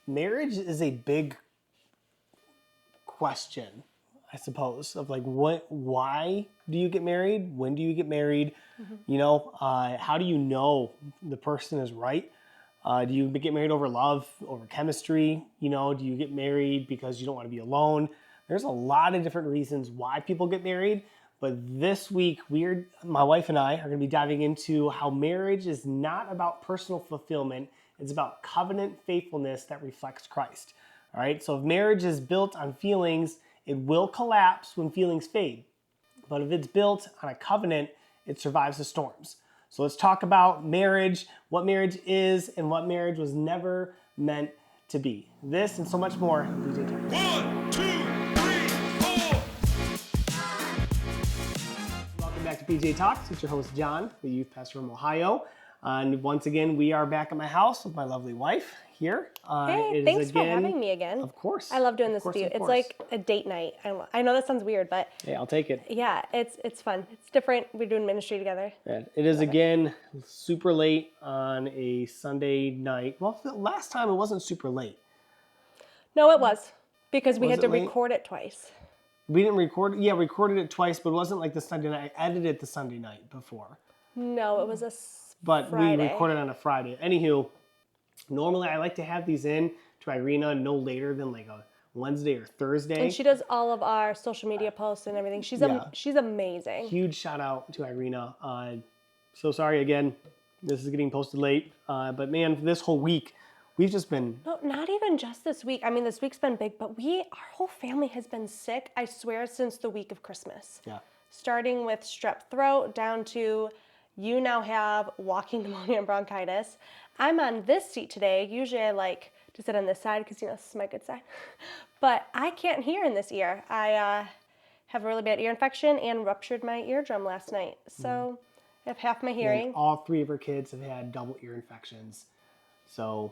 marriage is a big question, I suppose, of like why do you get married? When do you get married? How do you know the person is right? Do you get married over love, over chemistry? Do you get married because you don't want to be alone? There's a lot of different reasons why people get married. But this week, my wife and I are going to be diving into how marriage is not about personal fulfillment. It's about covenant faithfulness that reflects Christ. All right. So if marriage is built on feelings, it will collapse when feelings fade. But if it's built on a covenant, it survives the storms. So let's talk about marriage, what marriage is, and what marriage was never meant to be. This and so much more. 1, 2, 3, 4. Welcome back to PJ Talks. It's your host, John, the youth pastor from Ohio. And once again, we are back at my house with my lovely wife here. Hey, thanks for having me again. Of course. I love doing this with you. It's like a date night. I know that sounds weird, but hey, I'll take it. Yeah, it's fun. It's different. We're doing ministry together. Yeah, it is again super late on a Sunday night. Well, last time it wasn't super late. No, it was because we had to late? record it twice. We didn't record. Yeah, recorded it twice, but it wasn't like the Sunday night. I edited the Sunday night before. No, it was But Friday. We recorded on a Friday. Anywho, normally I like to have these in to Irina no later than like a Wednesday or Thursday. And she does all of our social media posts and everything. She's amazing. Huge shout out to Irina. So sorry again. This is getting posted late. But man, this whole week, we've just been... No, not even just this week. I mean, this week's been big, but our whole family has been sick, I swear, since the week of Christmas. Yeah. Starting with strep throat down to... You now have walking pneumonia and bronchitis. I'm on this seat today. Usually I like to sit on this side because, this is my good side. But I can't hear in this ear. I have a really bad ear infection and ruptured my eardrum last night. So I have half my hearing. And all three of our kids have had double ear infections. So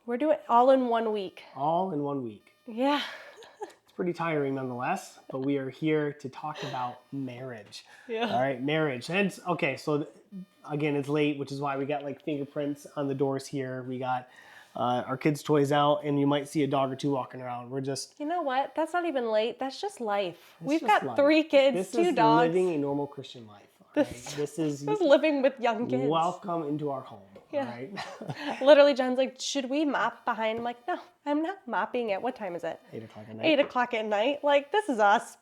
we're doing all in 1 week. All in 1 week. Yeah. It's pretty tiring nonetheless, but we are here to talk about marriage. Yeah. All right, marriage. And so again, it's late, which is why we got like fingerprints on the doors here. We got our kids' toys out, and you might see a dog or two walking around. We're just... You know what? That's not even late. That's just life. We've got 3 kids, 2 dogs. This is living a normal Christian life. This is living with young kids. Welcome into our home. Yeah. All right. Literally, John's like, should we mop behind? I'm like, no, I'm not mopping it. What time is it? 8 o'clock at night. 8 o'clock at night. Like, this is us.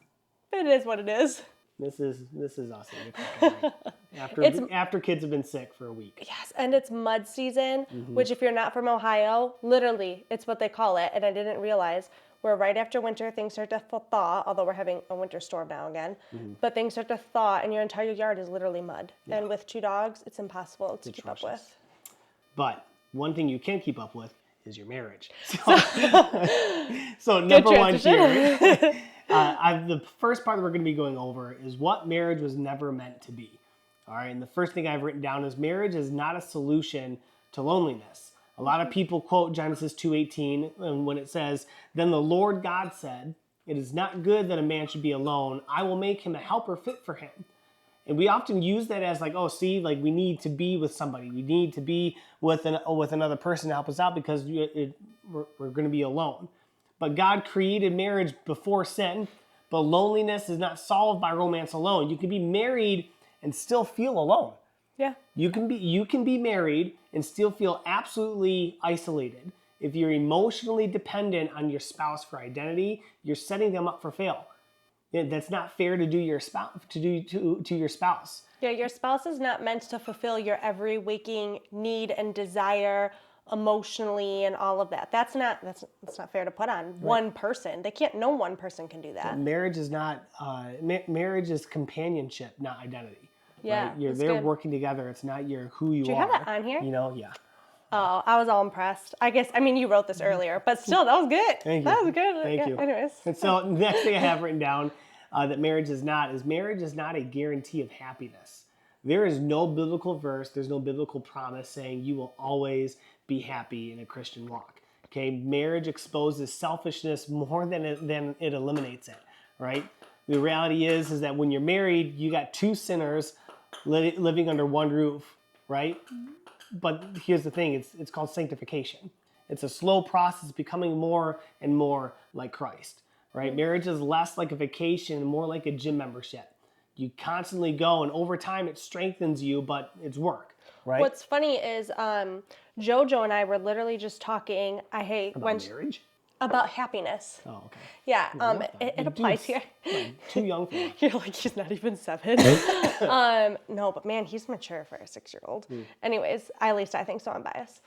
It is what it is. This is us at 8 o'clock at night. After kids have been sick for a week. Yes, and it's mud season, which if you're not from Ohio, literally, it's what they call it. And I didn't realize we're right after winter, things start to thaw, although we're having a winter storm now again. But things start to thaw, and your entire yard is literally mud. Yeah. And with 2 dogs, it's impossible to keep up with. But one thing you can keep up with is your marriage. So number one here, the first part that we're going to be going over is what marriage was never meant to be. All right, and the first thing I've written down is marriage is not a solution to loneliness. A lot of people quote Genesis 2:18 when it says, "Then the Lord God said, it is not good that a man should be alone. I will make him a helper fit for him." And we often use that as like, oh, see, like we need to be with somebody. We need to be with another person to help us out because we're going to be alone. But God created marriage before sin, but loneliness is not solved by romance alone. You can be married and still feel alone. Yeah. You can be married and still feel absolutely isolated. If you're emotionally dependent on your spouse for identity, you're setting them up for fail. That's not fair to do your spouse to your spouse. Yeah, your spouse is not meant to fulfill your every waking need and desire emotionally and all of that. That's not fair to put on one person. No one person can do that. Marriage is not marriage is companionship, not identity. Yeah, right? You're there working together. It's not who you are. Do you have that on here? Yeah. Oh, I was all impressed. I guess, you wrote this earlier, but still, that was good. Thank you. That was good. Thank you. Anyways. And so the next thing I have written down that marriage is not a guarantee of happiness. There is no biblical verse, there's no biblical promise saying you will always be happy in a Christian walk. Okay, marriage exposes selfishness more than it eliminates it, right? The reality is that when you're married, you got 2 sinners living under one roof, right? But here's the thing, it's called sanctification. It's a slow process becoming more and more like Christ, right? Marriage is less like a vacation and more like a gym membership. You constantly go, and over time it strengthens you, but it's work, right? What's funny is JoJo and I were literally just talking. About marriage? About happiness. Oh, okay. Yeah, Yeah, it applies here. Like, too young for that. You're like, he's not even 7. No, but man, he's mature for a 6-year-old. Anyways, at least I think so. I'm biased.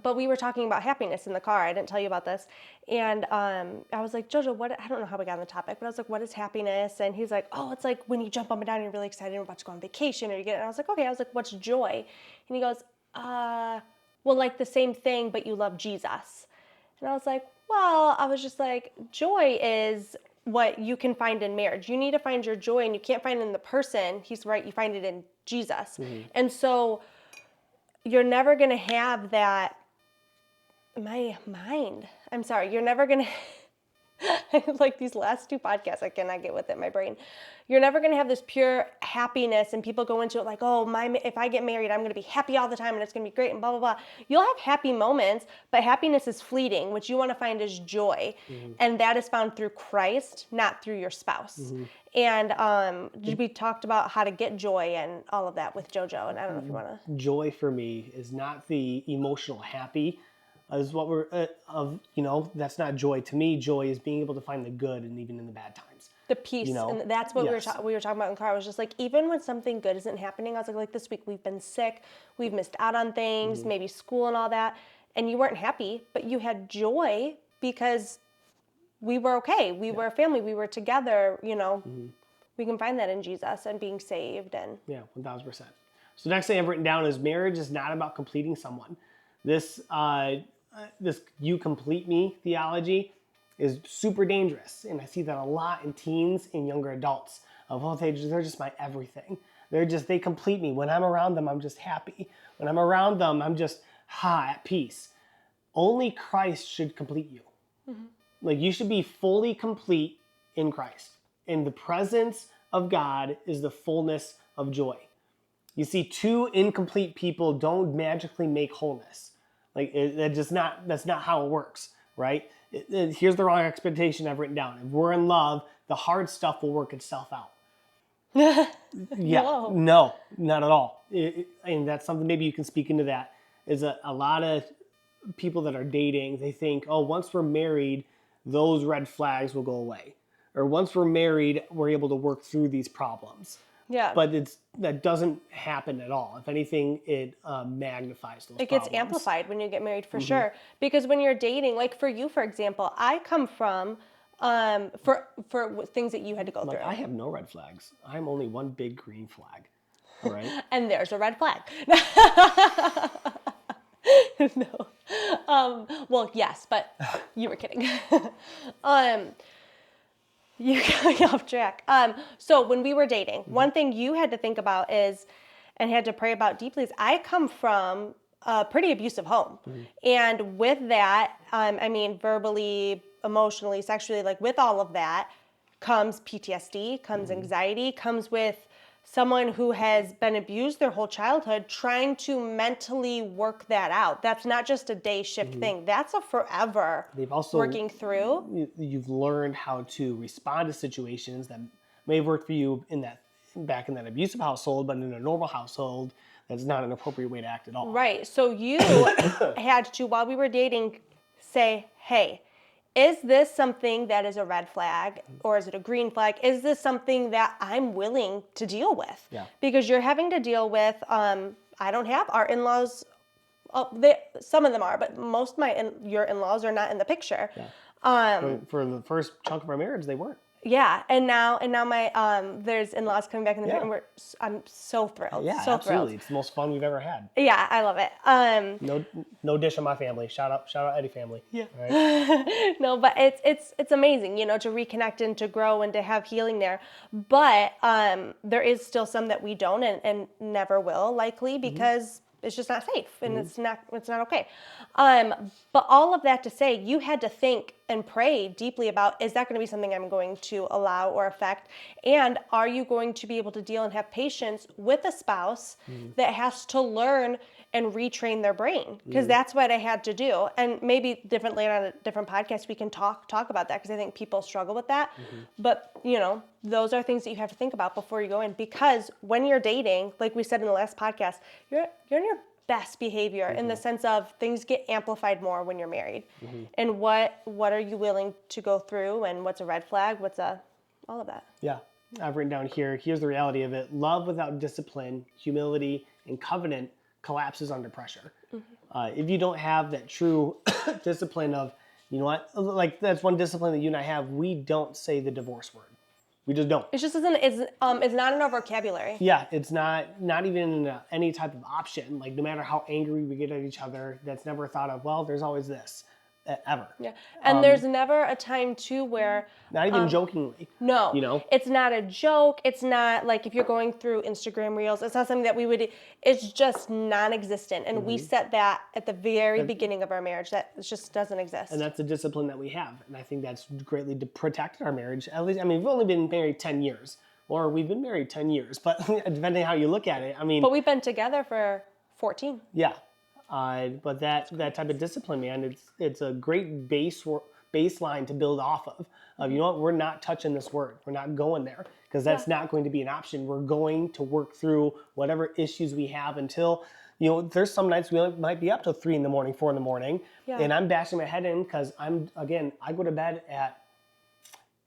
But we were talking about happiness in the car. I didn't tell you about this. And I was like, Jojo, I don't know how we got on the topic, but I was like, what is happiness? And he's like, oh, it's like when you jump up and down and you're really excited and you're about to go on vacation or you get it. And I was like, okay. I was like, what's joy? And he goes, well, like the same thing, but you love Jesus. And I was like, well, I was just like, joy is what you can find in marriage. You need to find your joy, and you can't find it in the person. He's right. You find it in Jesus. And so you're never going to have that. You're never going to. Like these last 2 podcasts, I cannot get with it, my brain. You're never going to have this pure happiness, and people go into it like, oh, if I get married, I'm going to be happy all the time, and it's going to be great, and blah, blah, blah. You'll have happy moments, but happiness is fleeting. What you want to find is joy, and that is found through Christ, not through your spouse. And we talked about how to get joy and all of that with JoJo, and I don't know if you want to. Joy for me is not the emotional happy. Is what we're that's not joy to me. Joy is being able to find the good, and even in the bad times, the peace. And that's what we were talking about in the car. I was just like, even when something good isn't happening, I was like this week we've been sick, we've missed out on things, maybe school and all that, and you weren't happy, but you had joy because we were okay, we were a family, we were together. We can find that in Jesus and being saved. And 1,000%. So next thing I've written down is marriage is not about completing someone. This you complete me theology is super dangerous. And I see that a lot in teens and younger adults. They're just my everything. They complete me. When I'm around them, I'm just happy. When I'm around them, I'm just at peace. Only Christ should complete you. Like, you should be fully complete in Christ. In the presence of God is the fullness of joy. You see, 2 incomplete people don't magically make wholeness. Like, that's not how it works, right? Here's the wrong expectation I've written down. If we're in love, the hard stuff will work itself out. No, not at all. And that's something maybe you can speak into that. Is a lot of people that are dating, they think, oh, once we're married, those red flags will go away. Or once we're married, we're able to work through these problems. Yeah. But that doesn't happen at all. If anything, it magnifies those problems. It gets amplified when you get married, for sure. Because when you're dating, like for you, for example, I come from, for things that you had to go through. I have no red flags. I'm only one big green flag. All right? And there's a red flag. No. Well, yes, but you were kidding. You got me off track. So when we were dating, one thing you had to think about and had to pray about deeply is I come from a pretty abusive home. And with that, verbally, emotionally, sexually, like with all of that comes PTSD, comes anxiety, comes with someone who has been abused their whole childhood, trying to mentally work that out. That's not just a day shift thing. That's a forever working through. You've learned how to respond to situations that may have worked for you back in that abusive household, but in a normal household, that's not an appropriate way to act at all. Right. So you had to, while we were dating, say, hey, is this something that is a red flag, or is it a green flag? Is this something that I'm willing to deal with? Yeah. Because you're having to deal with, I don't have our in-laws. Some of them are, but most of your in-laws are not in the picture. Yeah. For the first chunk of our marriage, they weren't. Yeah, and now my there's in-laws coming back in the picture, and I'm so thrilled. Yeah, so absolutely. Thrilled. It's the most fun we've ever had. Yeah, I love it. No dish on my family. Shout out Eddie family. Yeah. Right? No, but it's amazing, to reconnect and to grow and to have healing there. But there is still some that we don't and never will, likely, because it's just not safe and it's not okay. But all of that to say, you had to think and pray deeply about, is that going to be something I'm going to allow or affect? And are you going to be able to deal and have patience with a spouse that has to learn and retrain their brain, because that's what I had to do. And maybe differently on a different podcast, we can talk about that, because I think people struggle with that. But, those are things that you have to think about before you go in, because when you're dating, like we said in the last podcast, you're in your best behavior in the sense of things get amplified more when you're married. And what are you willing to go through, and what's a red flag, all of that. Yeah. I've written down here's the reality of it. Love without discipline, humility, and covenant collapses under pressure. If you don't have that true discipline of, you know what, like that's one discipline that you and I have, we don't say the divorce word. We just don't. It just isn't, it's not in our vocabulary. Yeah, it's not even in any type of option. Like no matter how angry we get at each other, that's never thought of, well, there's always this. Ever. Yeah. And there's never a time too where not even jokingly. No. It's not a joke. It's not like if you're going through Instagram Reels, it's not something that it's just non-existent. And we set that at the very beginning of our marriage. That just doesn't exist. And that's the discipline that we have. And I think that's greatly protected our marriage. At least, we've only been married 10 years. Or we've been married 10 years. But depending how you look at it, But we've been together for 14. Yeah. But that type of discipline, man, it's a great baseline to build off of. You know what? We're not touching this word. We're not going there, because that's not going to be an option. We're going to work through whatever issues we have until, there's some nights we might be up till 3 a.m, 4 a.m, and I'm bashing my head in because I go to bed at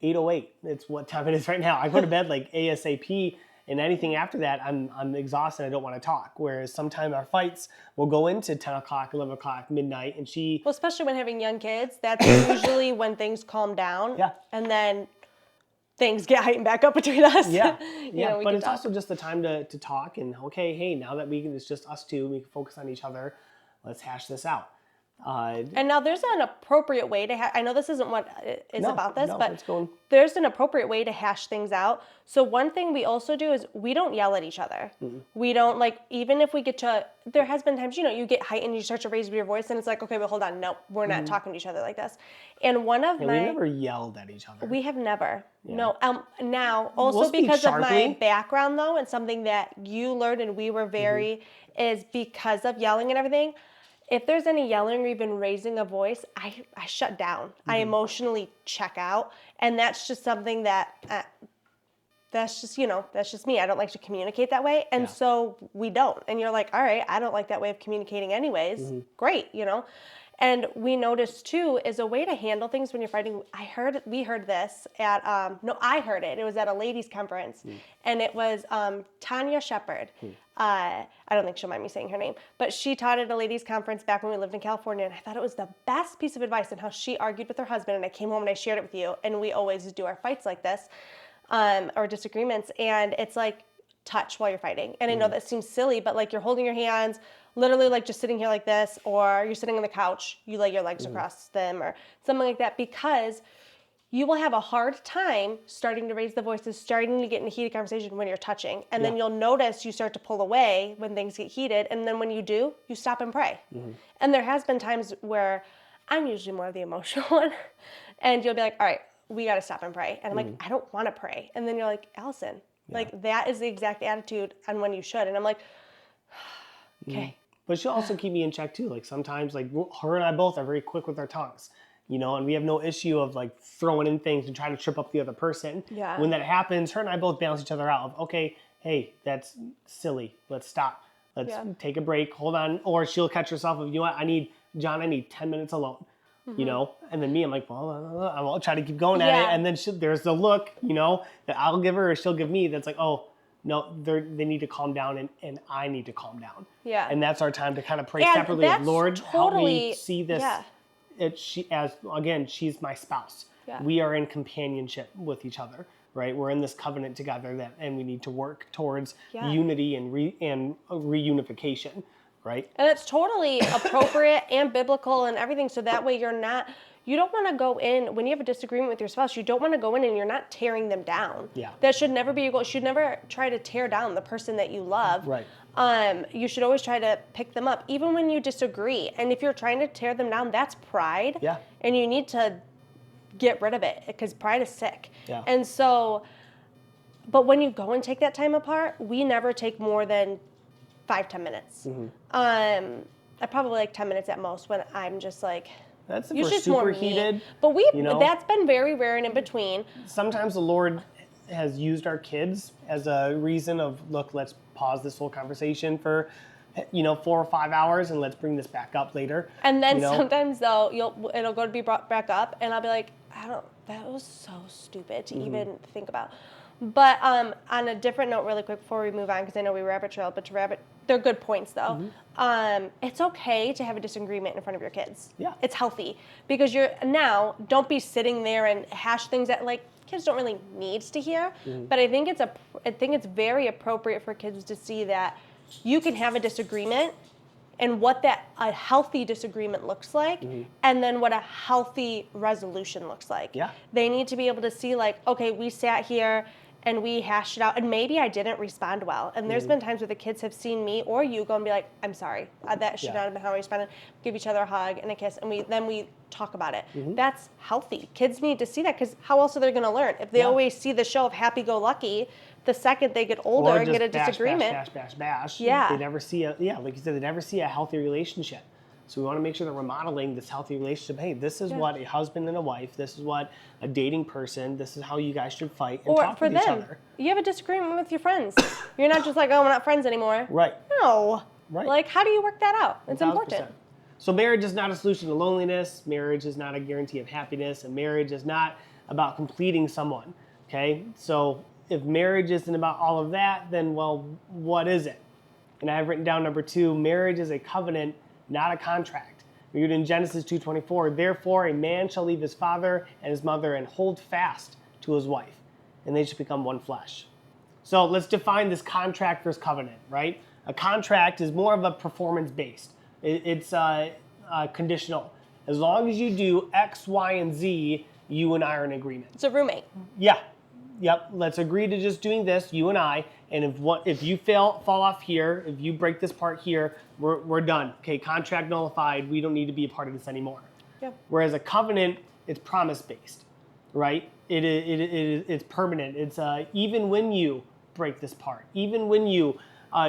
8:08. It's what time it is right now. I go to bed like ASAP. And anything after that, I'm exhausted. I don't want to talk. Whereas sometimes our fights will go into 10 o'clock, 11 o'clock, midnight, and Well, especially when having young kids, that's usually when things calm down. Yeah. And then things get heightened back up between us. Yeah. But it's also just the time to talk and, okay, hey, now that it's just us two, we can focus on each other. Let's hash this out. And now there's an appropriate way to I know this isn't what is about this, but there's an appropriate way to hash things out. So one thing we also do is we don't yell at each other. We don't, even if we get to, there has been times, you get heightened, you start to raise your voice, and it's like, okay, but hold on, no, we're not talking to each other like this. And we never yelled at each other. We have never. Yeah. No. Now, also because of my background, though, and something that you learned and we were very, is because of yelling and everything, if there's any yelling or even raising a voice, I shut down. I emotionally check out. And that's just something that, that's just me. I don't like to communicate that way. And so we don't. And you're like, all right, I don't like that way of communicating anyways. Great, And we noticed too, is a way to handle things when you're fighting. We heard this at, I heard it. It was at a ladies' conference. And it was Tanya Shepard. I don't think she'll mind me saying her name, but she taught at a ladies' conference back when we lived in California. And I thought it was the best piece of advice on how she argued with her husband. And I came home and I shared it with you. And we always do our fights like this, or disagreements. And it's like, touch while you're fighting. And I know that seems silly, but you're holding your hands, literally just sitting here like this, or you're sitting on the couch, you lay your legs across them or something like that, because you will have a hard time starting to raise the voices, starting to get in a heated conversation when you're touching. And then you'll notice you start to pull away when things get heated. And then when you do, you stop and pray. And there has been times where I'm usually more of the emotional one. And you'll be like, all right, we got to stop and pray. And I'm like, I don't want to pray. And then you're like, Allison, that is the exact attitude on when you should. And I'm like, okay. But she'll also keep me in check too. Sometimes her and I both are very quick with our tongues, and we have no issue of throwing in things and trying to trip up the other person. Yeah. When that happens, her and I both balance each other out of, okay, hey, that's silly. Let's stop. Let's take a break. Hold on. Or she'll catch herself of, what, I need 10 minutes alone. And then me, I'm like, well, I'll try to keep going at it. And then there's the look, that I'll give her or she'll give me that's like, oh, no, they need to calm down and I need to calm down. Yeah. And that's our time to kind of pray separately. Lord, help me see this. Yeah. She's my spouse. Yeah. We are in companionship with each other, right? We're in this covenant together and we need to work towards unity and reunification, right? And it's totally appropriate and biblical and everything. So that way you don't want to go in, when you have a disagreement with your spouse, you don't want to go in and you're not tearing them down. Yeah. That should never be your goal. You should never try to tear down the person that you love. Right. You should always try to pick them up, even when you disagree. And if you're trying to tear them down, that's pride. Yeah. And you need to get rid of it, because pride is sick. Yeah. And so, but when you go and take that time apart, we never take more than 5-10 minutes. I probably like 10 minutes at most when I'm just like, That's if usually we're it's more super me. heated. But you know? that's been very rare and in between. Sometimes the Lord has used our kids as a reason of, look, let's pause this whole conversation for 4 or 5 hours and let's bring this back up later. And then sometimes though it'll go to be brought back up and I'll be like, that was so stupid to even think about. But on a different note, really quick before we move on, because I know we rabbit trailed, but they're good points though. It's okay to have a disagreement in front of your kids. Yeah. It's healthy because don't be sitting there and hash things that like kids don't really need to hear. But I think it's very appropriate for kids to see that you can have a disagreement and what a healthy disagreement looks like, and then what a healthy resolution looks like. Yeah. They need to be able to see like, okay, we sat here and we hashed it out, and maybe I didn't respond well. And there's been times where the kids have seen me or you go and be like, I'm sorry, that should not have been how I responded. Give each other a hug and a kiss, and then we talk about it. That's healthy. Kids need to see that, because how else are they going to learn? If they always see the show of Happy-Go-Lucky, the second they get older and get a disagreement, bash. Yeah. They never see like you said, they never see a healthy relationship. So we want to make sure that we're modeling this healthy relationship. Hey, this is what a husband and a wife, this is what a dating person, this is how you guys should fight and talk with each other. You have a disagreement with your friends. You're not just like, oh, we're not friends anymore. Right. No. Right. Like, how do you work that out? It's 1000%. important. So marriage is not a solution to loneliness. Marriage is not a guarantee of happiness. And marriage is not about completing someone. Okay? So if marriage isn't about all of that, then, well, what is it? And I've written down number 2, marriage is a covenant, not a contract. We read in Genesis 2:24, therefore a man shall leave his father and his mother and hold fast to his wife, and they shall become one flesh. So let's define this contract versus covenant, right? A contract is more of a performance-based. It's conditional. As long as you do X, Y, and Z, you and I are in agreement. It's a roommate. Yeah. Yep. Let's agree to just doing this, you and I. And if you fall off here, if you break this part here, we're done. Okay, contract nullified. We don't need to be a part of this anymore. Yeah. Whereas a covenant, it's promise-based, right? It's permanent. It's even when you break this part, even when you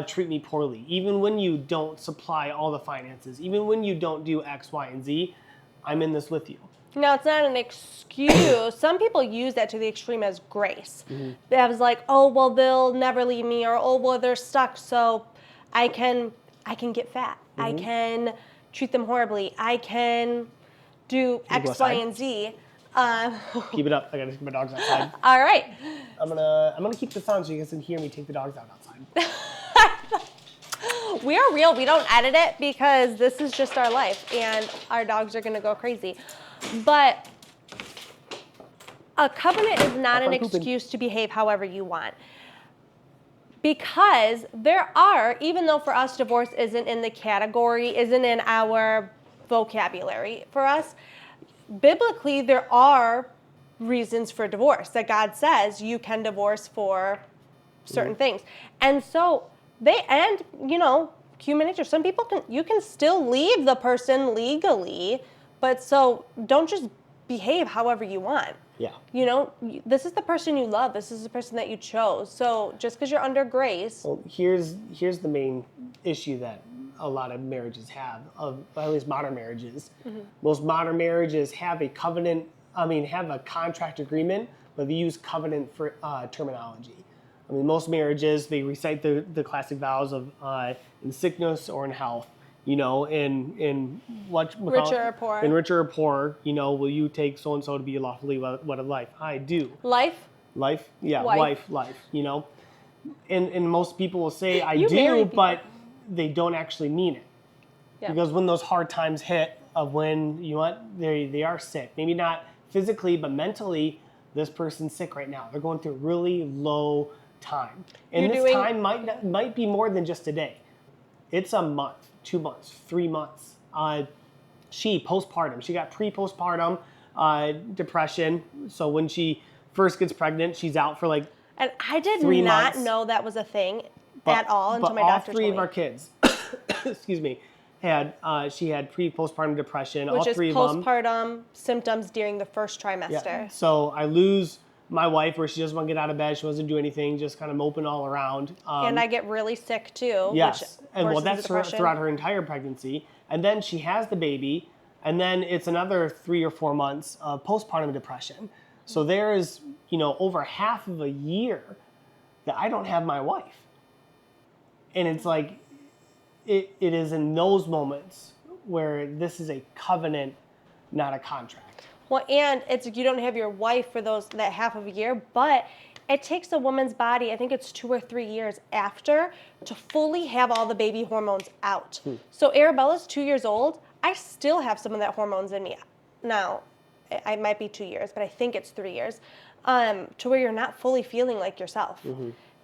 treat me poorly, even when you don't supply all the finances, even when you don't do X, Y, and Z, I'm in this with you. Now, it's not an excuse. Some people use that to the extreme as grace. That was like, oh, well, they'll never leave me, or oh, well, they're stuck, so I can get fat. I can treat them horribly. I can do X, Y, and Z. Keep it up. I gotta keep my dogs outside. All right. I'm gonna keep this on so you guys can hear me take the dogs out outside. We are real. We don't edit it because this is just our life, and our dogs are gonna go crazy. But a covenant is not an excuse to behave however you want. Because there are, even though for us divorce isn't in the category, isn't in our vocabulary for us, biblically there are reasons for divorce that God says you can divorce for certain things. And so human nature, some people you can still leave the person legally, but so don't just behave however you want. Yeah. This is the person you love. This is the person that you chose. So just because you're under grace. Well, here's the main issue that a lot of marriages have, at least modern marriages. Most modern marriages have a contract agreement, but they use covenant for terminology. I mean, most marriages, they recite the classic vows of in sickness or in health. In what richer or poor. In richer or poor, will you take so and so to be lawfully wed of life? I do. Life, yeah, life. And most people will say I You do, but they don't actually mean it. Yeah. Because when those hard times hit, of when they are sick, maybe not physically but mentally, this person's sick right now. They're going through a really low time, and time might be more than just a day. It's a month, 2 months, 3 months. She got pre-postpartum depression. So when she first gets pregnant, she's out for like and I did 3 not months. know that was a thing at all until my doctor told me. All 3 of our kids, excuse me, she had pre-postpartum depression. Which all 3 of them. Which is postpartum symptoms during the first trimester. Yeah. So I lose my wife, where she doesn't want to get out of bed, she doesn't do anything, just kind of moping all around. And I get really sick too. Yes, Which and well, worsens that's depression. throughout her entire pregnancy, and then she has the baby, and then it's another 3 or 4 months of postpartum depression. So there is, over half of a year that I don't have my wife, and it's like, it is in those moments where this is a covenant, not a contract. Well, and it's you don't have your wife for that half of a year, but it takes a woman's body, I think it's 2 or 3 years after, to fully have all the baby hormones out. So Arabella's 2 years old. I still have some of that hormones in me. Now, it might be 2 years, but I think it's 3 years, to where you're not fully feeling like yourself,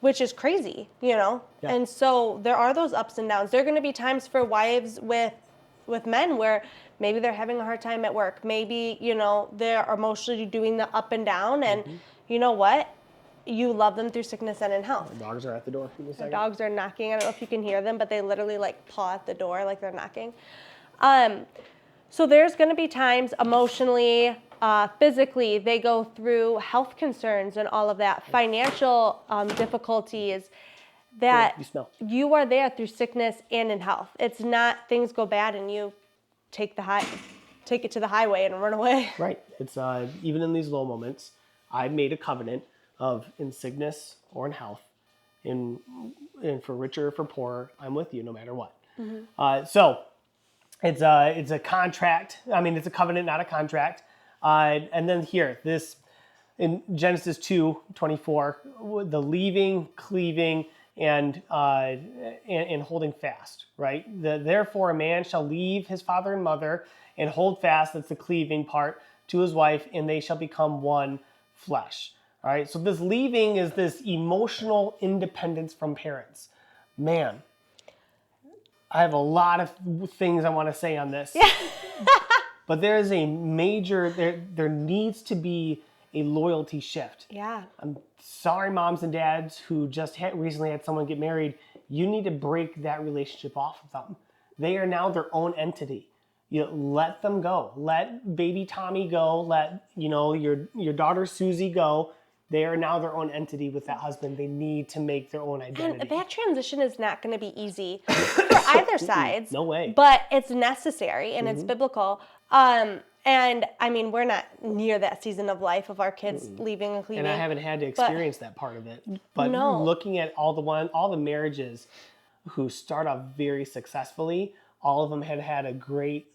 which is crazy, Yeah. And so there are those ups and downs. There are going to be times for wives with men where maybe they're having a hard time at work. Maybe, they're emotionally doing the up and down. And you know what? You love them through sickness and in health. The dogs are at the door. The dogs are knocking. I don't know if you can hear them, but they literally paw at the door like they're knocking. So there's going to be times emotionally, physically, they go through health concerns and all of that, financial difficulties, that you are there through sickness and in health. It's not things go bad and you take it to the highway and run away. Right. It's even in these low moments, I've made a covenant of in sickness or in health, and for richer or for poorer, I'm with you no matter what. So it's a contract. I mean, it's a covenant, not a contract. And then here, this in Genesis 2:24, the leaving, cleaving, and holding fast, right? Therefore, a man shall leave his father and mother and hold fast, that's the cleaving part, to his wife, and they shall become one flesh. All right, so this leaving is this emotional independence from parents. Man, I have a lot of things I want to say on this. Yeah. But there is a major, there needs to be a loyalty shift. Yeah. I'm sorry, moms and dads who just recently had someone get married. You need to break that relationship off with them. They are now their own entity. You let them go. Let baby Tommy go. Let your daughter Susie go. They are now their own entity with that husband. They need to make their own identity. And that transition is not going to be easy for either sides. No way. But it's necessary and it's biblical. And I mean, we're not near that season of life of our kids leaving and cleaving. And I haven't had to experience that part of it. But looking at all the marriages who start off very successfully, all of them had a great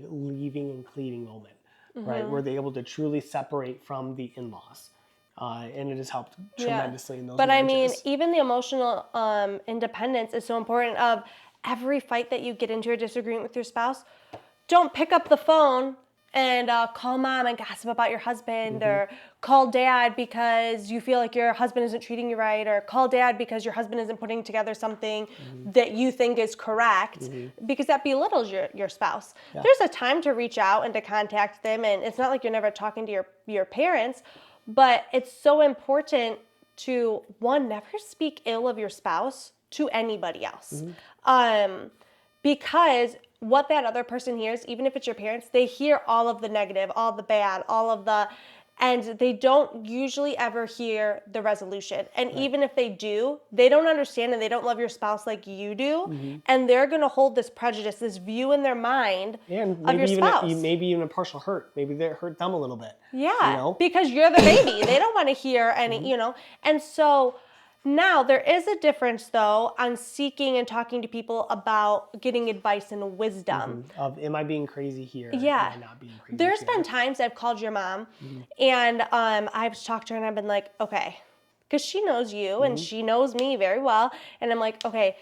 leaving and cleaving moment, right? Where they're able to truly separate from the in-laws. And it has helped tremendously in those marriages. I mean, even the emotional independence is so important. Of every fight that you get into or disagreement with your spouse, don't pick up the phone and call mom and gossip about your husband, or call dad because you feel like your husband isn't treating you right, or call dad because your husband isn't putting together something that you think is correct, because that belittles your spouse. Yeah. There's a time to reach out and to contact them, and it's not like you're never talking to your parents, but it's so important to, one, never speak ill of your spouse to anybody else. Because what that other person hears, even if it's your parents, they hear all of the negative, all the bad, and they don't usually ever hear the resolution. And even if they do, they don't understand and they don't love your spouse like you do. And they're going to hold this prejudice, this view in their mind of your spouse. Maybe even a partial hurt. Maybe they hurt them a little bit. Yeah, because you're the baby. They don't want to hear any, And so now there is a difference, though, on seeking and talking to people about getting advice and wisdom. Of, am I being crazy here? Yeah. Am I not being crazy There's here? been times I've called your mom and I've talked to her and I've been like, okay, because she knows you and she knows me very well. And I'm like, okay,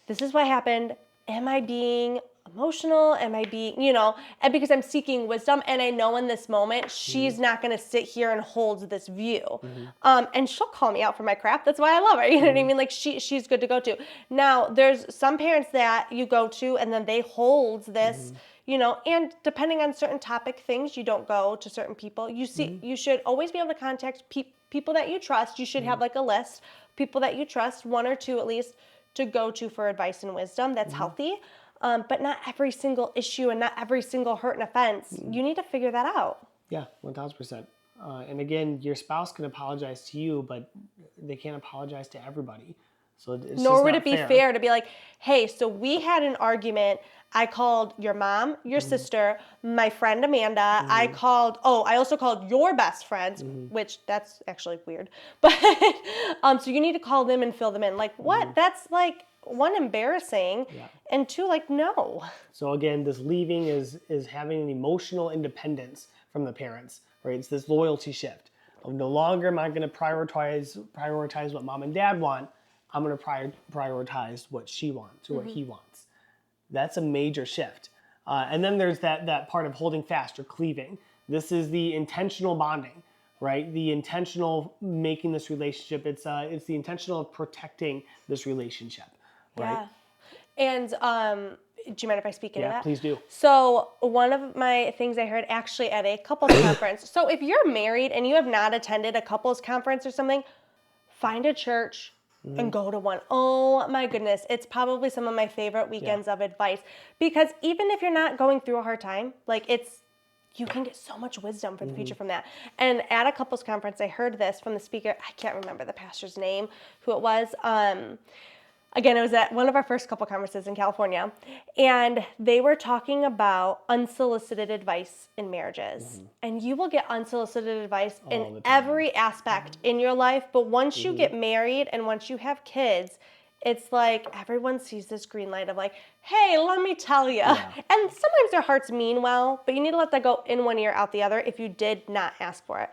this is what happened. Am I being emotional? Am I being, and because I'm seeking wisdom, and I know in this moment she's not going to sit here and hold this view. And she'll call me out for my crap. That's why I love her. You know what I mean? Like she's good to go to. Now, there's some parents that you go to and then they hold this, and depending on certain topic things, you don't go to certain people. You should always be able to contact people that you trust. You should have like a list, people that you trust, one or two at least, to go to for advice and wisdom. That's healthy. But not every single issue and not every single hurt and offense. You need to figure that out. Yeah, 1,000%. And again, your spouse can apologize to you, but they can't apologize to everybody. So it's Nor just would not it be fair to be like, hey, so we had an argument. I called your mom, your sister, my friend Amanda. I also called your best friends, which that's actually weird. But so you need to call them and fill them in. Like, what? That's like, one, embarrassing, and two, like, no. So again, this leaving is having an emotional independence from the parents, right? It's this loyalty shift of no longer am I going to prioritize what mom and dad want. I'm going to prioritize what she wants or what he wants. That's a major shift. And then there's that part of holding fast or cleaving. This is the intentional bonding, right? The intentional making this relationship. It's the intentional protecting this relationship, right? Yeah. And do you mind if I speak into that? Yeah, please do. So one of my things I heard actually at a couples conference. So if you're married and you have not attended a couples conference or something, find a church and go to one. Oh my goodness. It's probably some of my favorite weekends of advice, because even if you're not going through a hard time, like you can get so much wisdom for the future from that. And at a couples conference, I heard this from the speaker. I can't remember the pastor's name, who it was. Again, it was at one of our first couple conferences in California, and they were talking about unsolicited advice in marriages. And you will get unsolicited advice in every aspect in your life, but once you get married and once you have kids, it's like everyone sees this green light of like, hey, let me tell you. And sometimes their hearts mean well, but you need to let that go in one ear, out the other if you did not ask for it.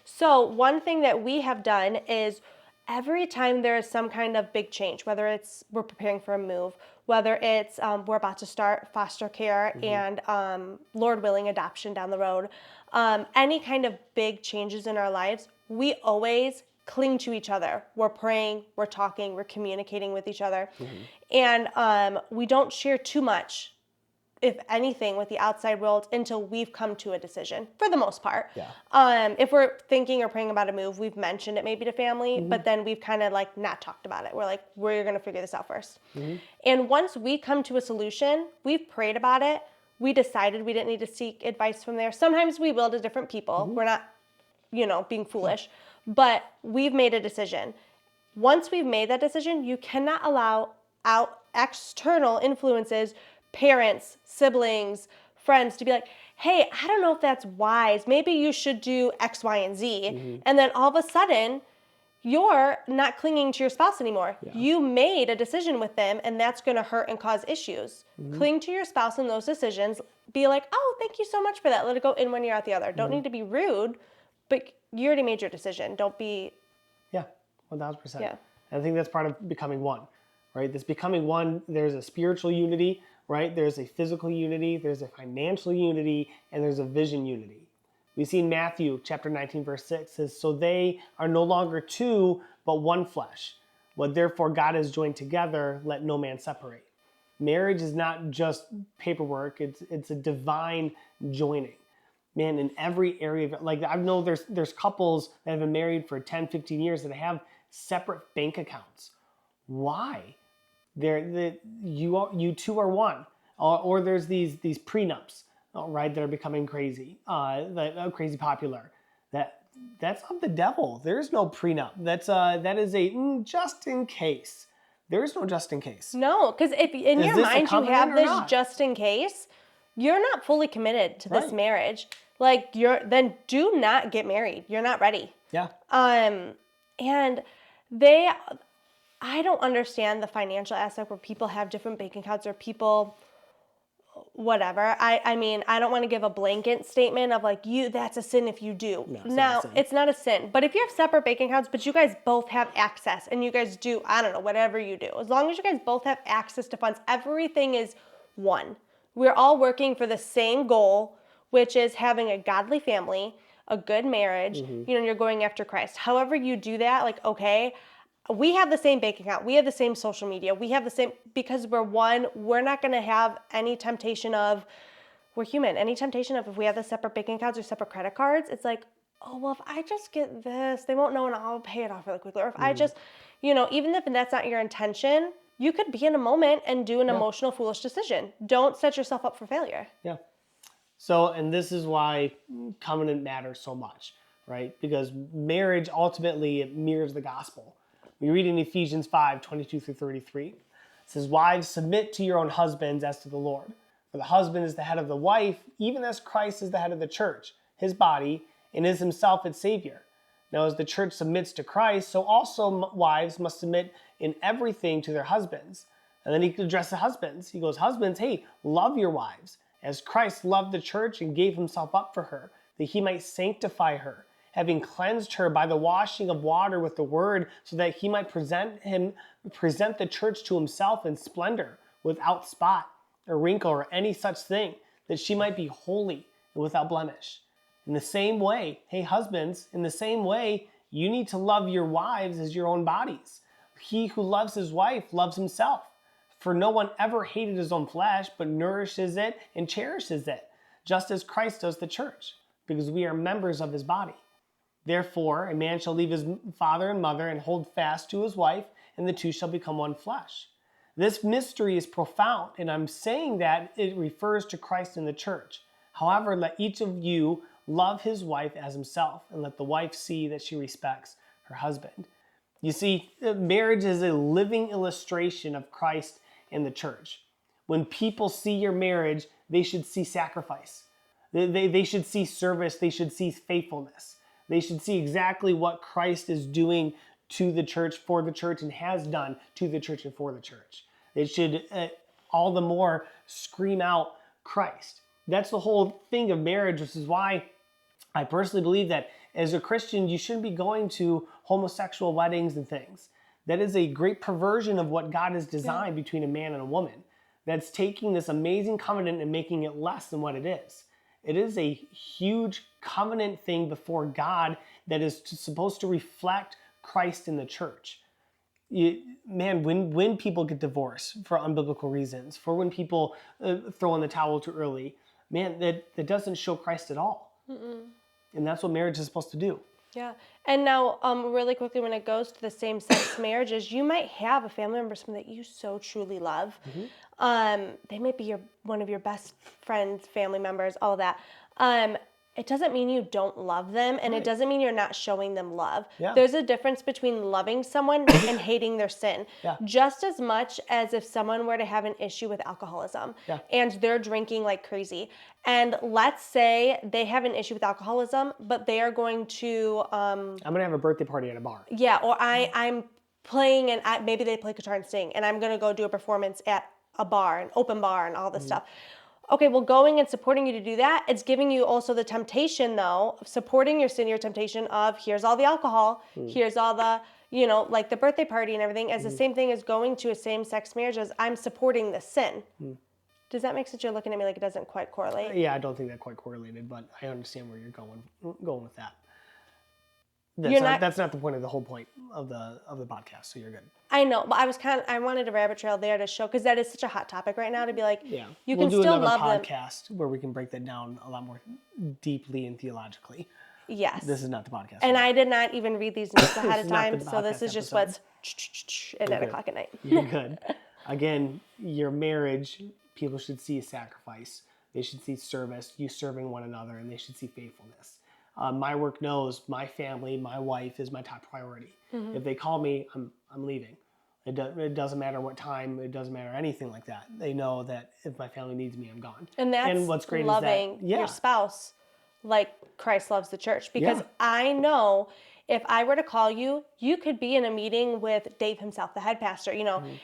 So one thing that we have done is every time there is some kind of big change, whether it's we're preparing for a move, whether it's we're about to start foster care and Lord willing, adoption down the road, any kind of big changes in our lives, we always cling to each other. We're praying, we're talking, we're communicating with each other. And we don't share too much, if anything, with the outside world until we've come to a decision, for the most part. If we're thinking or praying about a move, we've mentioned it maybe to family, but then we've kind of like not talked about it. We're like, we're going to figure this out first. And once we come to a solution, we've prayed about it. We decided we didn't need to seek advice from there. Sometimes we will to different people. We're not, being foolish, but we've made a decision. Once we've made that decision, you cannot allow out external influences, parents, siblings, friends, to be like, hey, I don't know if that's wise. Maybe you should do X, Y, and Z. And then all of a sudden, you're not clinging to your spouse anymore. You made a decision with them, and that's going to hurt and cause issues. Cling to your spouse in those decisions. Be like, oh, thank you so much for that. Let it go in one ear, out the other. Don't need to be rude, but you already made your decision. Don't be... Yeah, 1,000%. Yeah. And I think that's part of becoming one, right? This becoming one, there's a spiritual unity, right? There's a physical unity, there's a financial unity, and there's a vision unity. We see in Matthew chapter 19, verse 6 says, so they are no longer two, but one flesh. What therefore God has joined together, let no man separate. Marriage is not just paperwork, it's a divine joining. Man, in every area of it, like I know there's couples that have been married for 10, 15 years that have separate bank accounts. Why? You two are one, or there's these prenups, right, that are becoming crazy, crazy popular. That's of the devil. There is no prenup. That is a just in case. There is no just in case. No, because if in your mind you have this just in case, you're not fully committed to this marriage. Like then do not get married. You're not ready. Yeah. And I don't understand the financial aspect where people have different bank accounts or people, whatever. I mean, I don't want to give a blanket statement of like, that's a sin if you do. No, it's not a sin. But if you have separate bank accounts, but you guys both have access and you guys do, I don't know, whatever you do, as long as you guys both have access to funds, everything is one. We're all working for the same goal, which is having a godly family, a good marriage, you're going after Christ. However you do that, like, okay, we have the same bank account, we have the same social media, we have the same, because we're one, we're not going to have any temptation of, we're human, any temptation of if we have the separate bank accounts or separate credit cards, it's like, oh, well, if I just get this, they won't know and I'll pay it off really quickly. Or if I just, even if that's not your intention, you could be in a moment and do an emotional, foolish decision. Don't set yourself up for failure. Yeah. So, and this is why covenant matters so much, right? Because marriage ultimately it mirrors the gospel. We read in Ephesians 5:22-33. It says, "Wives, submit to your own husbands as to the Lord. For the husband is the head of the wife, even as Christ is the head of the church, his body, and is himself its Savior. Now as the church submits to Christ, so also wives must submit in everything to their husbands." And then he addresses the husbands. He goes, "Husbands, hey, love your wives, as Christ loved the church and gave himself up for her, that he might sanctify her, having cleansed her by the washing of water with the word, so that he might present the church to himself in splendor, without spot or wrinkle or any such thing, that she might be holy and without blemish." In the same way, hey husbands, in the same way, you need to love your wives as your own bodies. He who loves his wife loves himself. For no one ever hated his own flesh, but nourishes it and cherishes it, just as Christ does the church, because we are members of his body. Therefore, a man shall leave his father and mother and hold fast to his wife, and the two shall become one flesh. This mystery is profound, and I'm saying that it refers to Christ and the church. However, let each of you love his wife as himself, and let the wife see that she respects her husband. You see, marriage is a living illustration of Christ and the church. When people see your marriage, they should see sacrifice. They should see service. They should see faithfulness. They should see exactly what Christ is doing to the church, for the church, and has done to the church and for the church. It should all the more scream out Christ. That's the whole thing of marriage, which is why I personally believe that as a Christian, you shouldn't be going to homosexual weddings and things. That is a great perversion of what God has designed between a man and a woman. That's taking this amazing covenant and making it less than what it is. It is a huge covenant thing before God that is supposed to reflect Christ in the church. When people get divorced for unbiblical reasons, for when people throw in the towel too early, that doesn't show Christ at all. Mm-mm. And that's what marriage is supposed to do. Yeah. And now, really quickly, when it goes to the same-sex marriages, you might have a family member, someone that you so truly love. Mm-hmm. They might be one of your best friends, family members, all that. It doesn't mean you don't love them, and It doesn't mean you're not showing them love. Yeah. There's a difference between loving someone and hating their sin. Yeah. Just as much as if someone were to have an issue with alcoholism and they're drinking like crazy. And let's say they have an issue with alcoholism, but they are going to... I'm going to have a birthday party at a bar. Yeah, or I'm playing, and maybe they play guitar and sing, and I'm going to go do a performance at a bar, an open bar, and all this stuff. Okay, well, going and supporting you to do that, it's giving you also the temptation, though, of supporting your sin, your temptation of here's all the alcohol, here's all the, like the birthday party and everything, as the same thing as going to a same-sex marriage as I'm supporting the sin. Does that make sense? You're looking at me like it doesn't quite correlate? Yeah, I don't think that quite correlated, but I understand where you're going with that. That's not the point of the whole point of the podcast, so you're good. I know, but I wanted a rabbit trail there to show, because that is such a hot topic right now, to be like, you we'll can still love them. We'll do another podcast where we can break that down a lot more deeply and theologically. Yes. This is not the podcast. And I did not even read these notes ahead of time, so this is just what's at 9 o'clock at night. You're good. Again, your marriage, people should see a sacrifice. They should see service, you serving one another, and they should see faithfulness. My work knows my family, my wife is my top priority. Mm-hmm. If they call me, I'm leaving. It doesn't matter what time. It doesn't matter anything like that. They know that if my family needs me, I'm gone. And what's great loving is that, your spouse like Christ loves the church. Because I know if I were to call you, you could be in a meeting with Dave himself, the head pastor,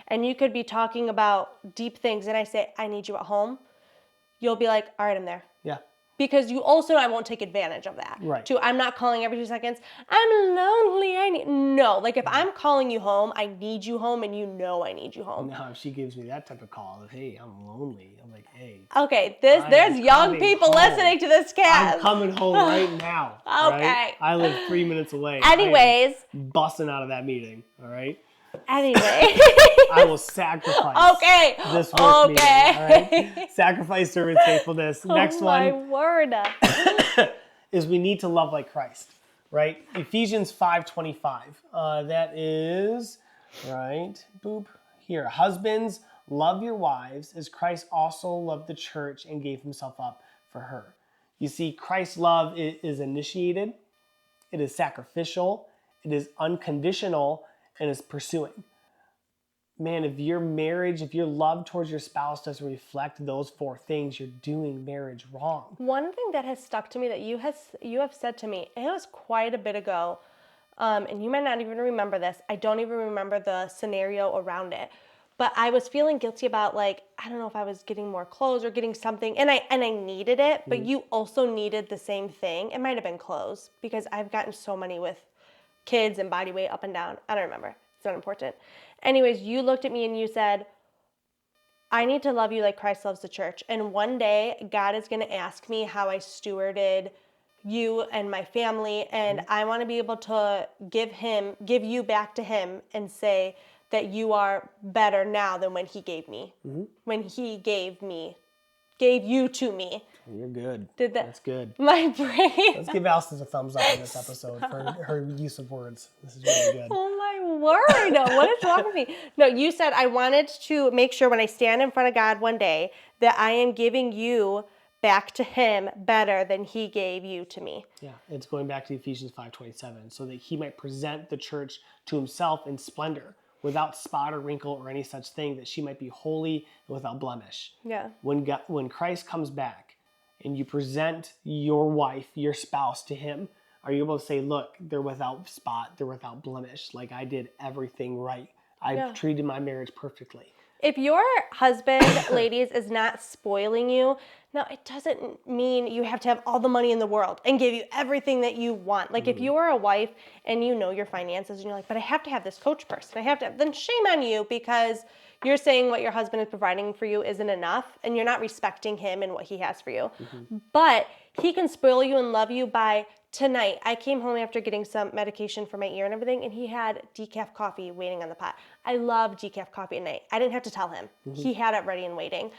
and you could be talking about deep things. And I say, I need you at home. You'll be like, all right, I'm there. Yeah. Because you also know I won't take advantage of that. Right. Too, I'm not calling every 2 seconds. I'm lonely. No. Like if I'm calling you home, I need you home, and you know I need you home. Now, if she gives me that type of call, hey, I'm lonely. I'm like, hey. Okay, there's young people listening to this cast. I'm coming home right now. Okay. Right? I live 3 minutes away. Anyways. Busting out of that meeting. All right. Anyway. I will sacrifice this work meeting, all right? Sacrifice, service, faithfulness. Next one. Oh, my word. is we need to love like Christ, right? Ephesians 5:25. That is, right, boop, here. Husbands, love your wives as Christ also loved the church and gave himself up for her. You see, Christ's love is initiated. it is sacrificial, it is unconditional, and it's pursuing. Man, if your marriage, if your love towards your spouse doesn't reflect those 4 things, you're doing marriage wrong. One thing that has stuck to me that you have said to me, it was quite a bit ago, and you might not even remember this. I don't even remember the scenario around it. But I was feeling guilty about, like, I don't know if I was getting more clothes or getting something, and I needed it, but you also needed the same thing. It might have been clothes, because I've gotten so many with kids and body weight up and down. I don't remember. It's not important. Anyways, you looked at me and you said, I need to love you like Christ loves the church. And one day, God is going to ask me how I stewarded you and my family, and I want to be able to give you back to him and say that you are better now than when he gave me. When he gave you to me. You're good. That's good. My brain. Let's give Allison a thumbs up in this episode for her use of words. This is really good. Oh my word. What is wrong with me? No, you said I wanted to make sure when I stand in front of God one day that I am giving you back to him better than he gave you to me. Yeah, it's going back to Ephesians 5:27, so that he might present the church to himself in splendor, without spot or wrinkle or any such thing, that she might be holy and without blemish. Yeah. When Christ comes back and you present your wife, your spouse to him, are you able to say, look, they're without spot, they're without blemish, like I did everything right. I treated my marriage perfectly. If your husband, ladies, is not spoiling you, now it doesn't mean you have to have all the money in the world and give you everything that you want. Like if you are a wife and you know your finances and you're like, but I have to have this coach person, then shame on you, because you're saying what your husband is providing for you isn't enough and you're not respecting him and what he has for you. But he can spoil you and love you by tonight. I came home after getting some medication for my ear and everything, and he had decaf coffee waiting on the pot. I love decaf coffee at night. I didn't have to tell him. He had it ready and waiting.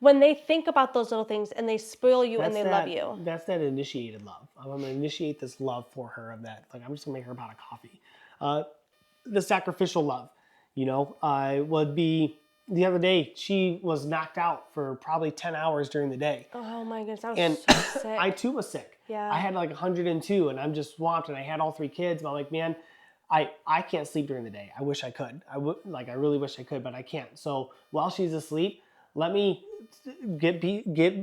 When they think about those little things and they spoil you and they love you. That's that initiated love. I'm going to initiate this love for her of that. Like, I'm just going to make her a pot of coffee. The sacrificial love, would be the other day, she was knocked out for probably 10 hours during the day. Oh my goodness, I was so sick. I too was sick. Yeah. I had like 102 and I'm just swamped, and I had all 3 kids, but I'm like, man, I can't sleep during the day. I wish I could. I really wish I could, but I can't. So while she's asleep, let me get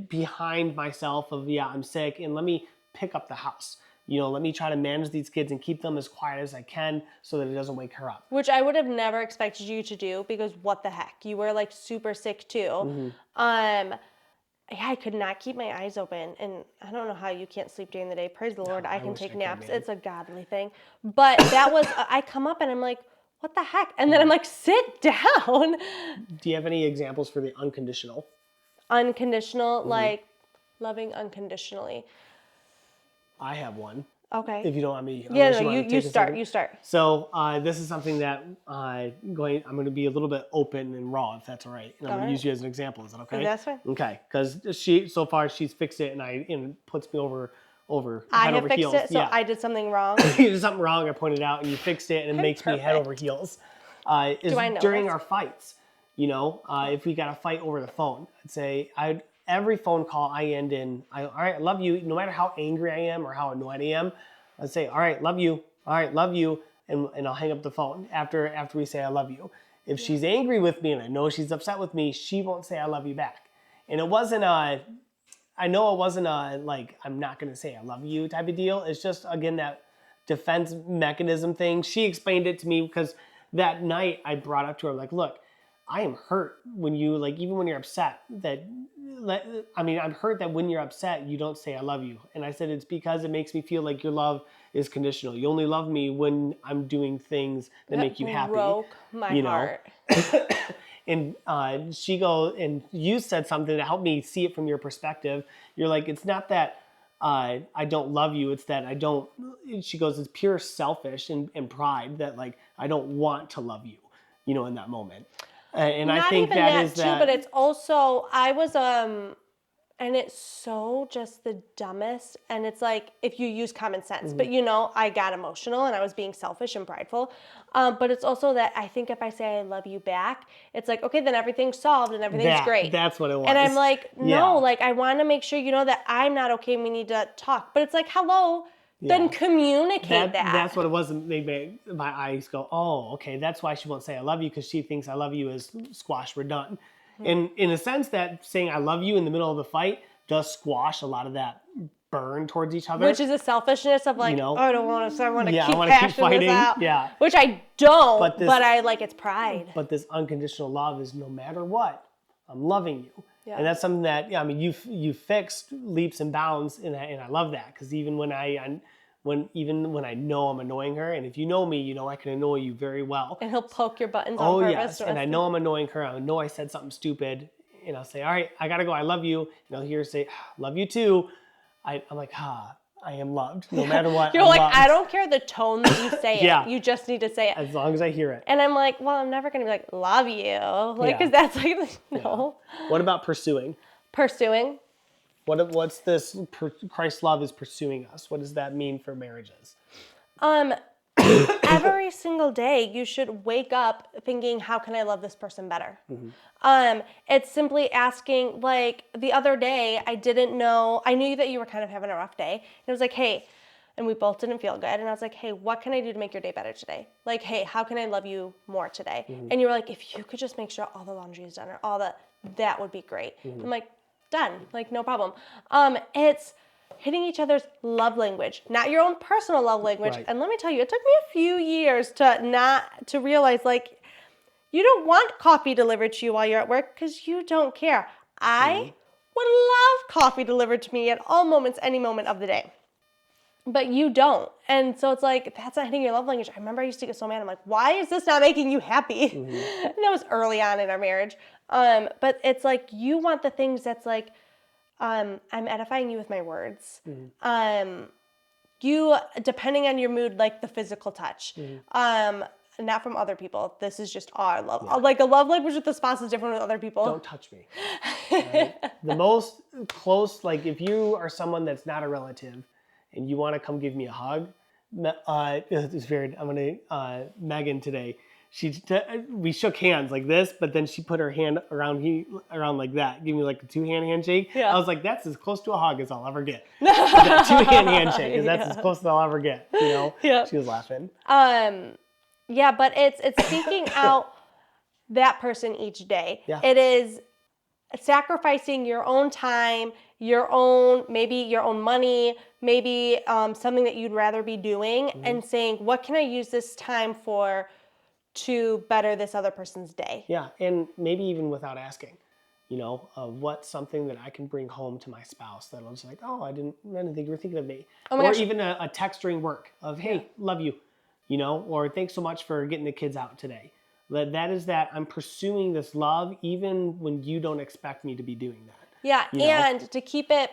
behind myself of, I'm sick, and let me pick up the house. Let me try to manage these kids and keep them as quiet as I can so that it doesn't wake her up. Which I would have never expected you to do, because what the heck? You were like super sick too. I could not keep my eyes open, and I don't know how you can't sleep during the day. Praise the Lord, I can take naps. It's a godly thing. But that was, I come up and I'm like, what the heck? And then I'm like, sit down. Do you have any examples for the unconditional? Unconditional, like loving unconditionally. I have one. Okay. If you don't want me. Yeah, no, you start. You start. So this is something that I'm going to be a little bit open and raw, if that's all right. And I'm going to use you as an example. Is that okay? That's fine. Okay, because she's fixed it, and puts me over I head have over fixed heels. it, so I did something wrong. You did something wrong. I pointed out, and you fixed it, and it makes me head over heels. Do I know during this? our fights, if we got a fight over the phone, I'd say every phone call I end in, all right, I love you, no matter how angry I am or how annoyed I am. I'd say, all right, love you. All right, love you. And I'll hang up the phone after we say I love you. If she's angry with me and I know she's upset with me, she won't say I love you back. And it wasn't I know it wasn't like, I'm not going to say I love you type of deal. It's just, again, that defense mechanism thing. She explained it to me because that night I brought up to her, like, look, I am hurt when you, like, even when you're upset, I'm hurt that when you're upset, you don't say I love you. And I said, it's because it makes me feel like your love is conditional. You only love me when I'm doing things that make you happy. Broke my heart. And she goes, and you said something that helped me see it from your perspective. You're like, it's not that I don't love you. It's that she goes, it's pure selfish and pride that, like, I don't want to love you, in that moment. And Not I think even that is too, that. but it's also, I was, and it's so just the dumbest. And it's like, if you use common sense, but I got emotional and I was being selfish and prideful. But it's also that I think if I say I love you back, it's like, okay, then everything's solved and everything's great. That's what it was. And I'm like, no, like, I want to make sure you know that I'm not okay and we need to talk. But it's like, hello, then communicate that. That's what it was. Made my eyes go, oh, okay, that's why she won't say I love you, because she thinks I love you is squash, we're done. And in a sense that saying I love you in the middle of the fight does squash a lot of that burn towards each other. Which is a selfishness of like, I don't want to, so I want to keep keep fighting. this out. Yeah. Which I don't, but I like it's pride. But this unconditional love is no matter what, I'm loving you. Yeah. And that's something that, you fixed leaps and bounds, and I love that, because even when I know I'm annoying her, and if you know me, you know I can annoy you very well. And he'll poke your buttons on purpose. Yes, and I know I'm annoying her. I know I said something stupid, and I'll say, all right, I gotta go, I love you. And I'll hear her say, love you too. I'm like, I am loved, no matter what. You're I'm like, loved. I don't care the tone that you say Yeah. it. You just need to say it. As long as I hear it. And I'm like, well, I'm never going to be like, love you. Like, because that's like, no. Yeah. What about pursuing? Pursuing? What's this? Christ's love is pursuing us. What does that mean for marriages? Every single day you should wake up thinking, how can I love this person better? It's simply asking, like the other day, I knew that you were kind of having a rough day. And it was like, hey, and we both didn't feel good. And I was like, hey, what can I do to make your day better today? Like, hey, how can I love you more today? And you were like, if you could just make sure all the laundry is done or that would be great. I'm like, done, like no problem. It's hitting each other's love language, not your own personal love language. Right. And let me tell you, it took me a few years to realize, like, you don't want coffee delivered to you while you're at work because you don't care. I would love coffee delivered to me at all moments, any moment of the day. But you don't. And so it's like, that's not hitting your love language. I remember I used to get so mad. I'm like, why is this not making you happy? And that was early on in our marriage. But it's like, you want the things that's like, I'm edifying you with my words. You, depending on your mood, like the physical touch. Not from other people. This is just our love. Yeah. Like a love language with the spouse is different with other people. Don't touch me. Right? The most close, like if you are someone that's not a relative and you want to come give me a hug, it's weird. Megan today, we shook hands like this, but then she put her hand around like that, give me like a 2-hand handshake. Yeah. I was like, that's as close to a hug as I'll ever get. That 2-hand handshake, because that's as close as I'll ever get. Yeah. She was laughing. Yeah, but it's seeking out that person each day. Yeah. It is sacrificing your own time, maybe your own money, maybe something that you'd rather be doing, and saying, what can I use this time for to better this other person's day? Yeah, and maybe even without asking, what's something that I can bring home to my spouse that'll just like, oh, I didn't think you were thinking of me. Oh my gosh. Even a text during work of, hey, love you. Or thanks so much for getting the kids out today. That is that I'm pursuing this love even when you don't expect me to be doing that. Yeah, and to keep it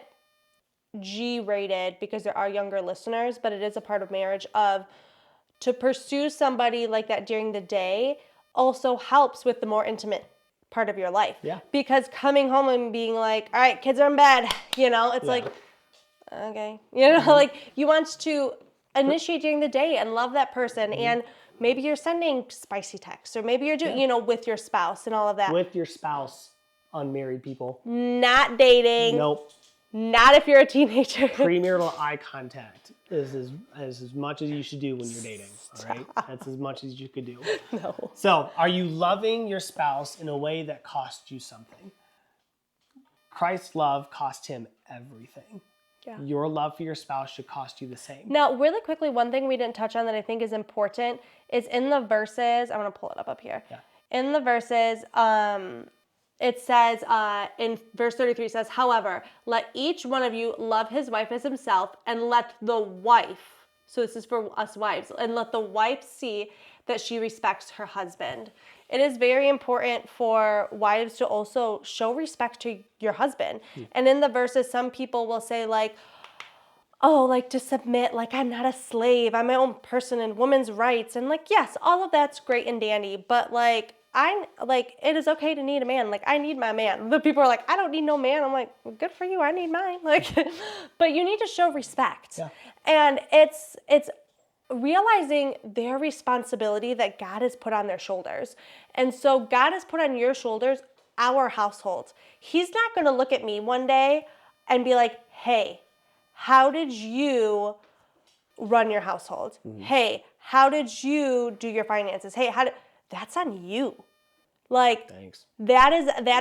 G-rated, because there are younger listeners, but it is a part of marriage, to pursue somebody like that during the day also helps with the more intimate part of your life. Yeah. Because coming home and being like, all right, kids are in bed, it's like, okay. Like you want to initiate during the day and love that person, and maybe you're sending spicy texts, or maybe you're doing, with your spouse and all of that. With your spouse, unmarried people. Not dating. Nope. Not if you're a teenager. Premarital eye contact is as much as you should do when you're dating, all right? That's as much as you could do. No. So, are you loving your spouse in a way that cost you something? Christ's love cost him everything. Yeah. Your love for your spouse should cost you the same. Now, really quickly, one thing we didn't touch on that I think is important is in the verses. I'm going to pull it up here. Yeah. In the verses, it says, in verse 33, it says, however, let each one of you love his wife as himself, and let the wife, so this is for us wives, and let the wife see that she respects her husband. It is very important for wives to also show respect to your husband. And in the verses, some people will say like, oh, like to submit, like I'm not a slave, I'm my own person and women's rights. And like, yes, all of that's great and dandy, but like, it is okay to need a man. Like I need my man. The people are like, I don't need no man. I'm like, well, good for you. I need mine. Like, but you need to show respect. Yeah. And it's realizing their responsibility that God has put on their shoulders. And so God has put on your shoulders our household. He's not going to look at me one day and be like, hey, how did you run your household? Hey, how did you do your finances? Hey, that's on you. Like, Thanks. that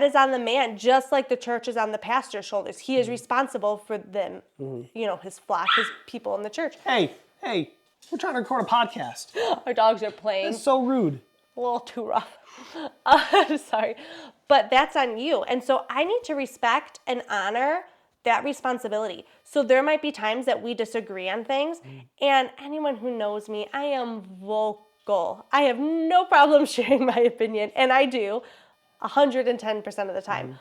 is on the man, just like the church is on the pastor's shoulders. He is responsible for them, his flock, his people in the church. Hey, we're trying to record a podcast. Our dogs are playing. That's so rude. A little too rough. Sorry. But that's on you. And so I need to respect and honor that responsibility. So there might be times that we disagree on things. And anyone who knows me, I am vocal. I have no problem sharing my opinion. And I do 110% of the time.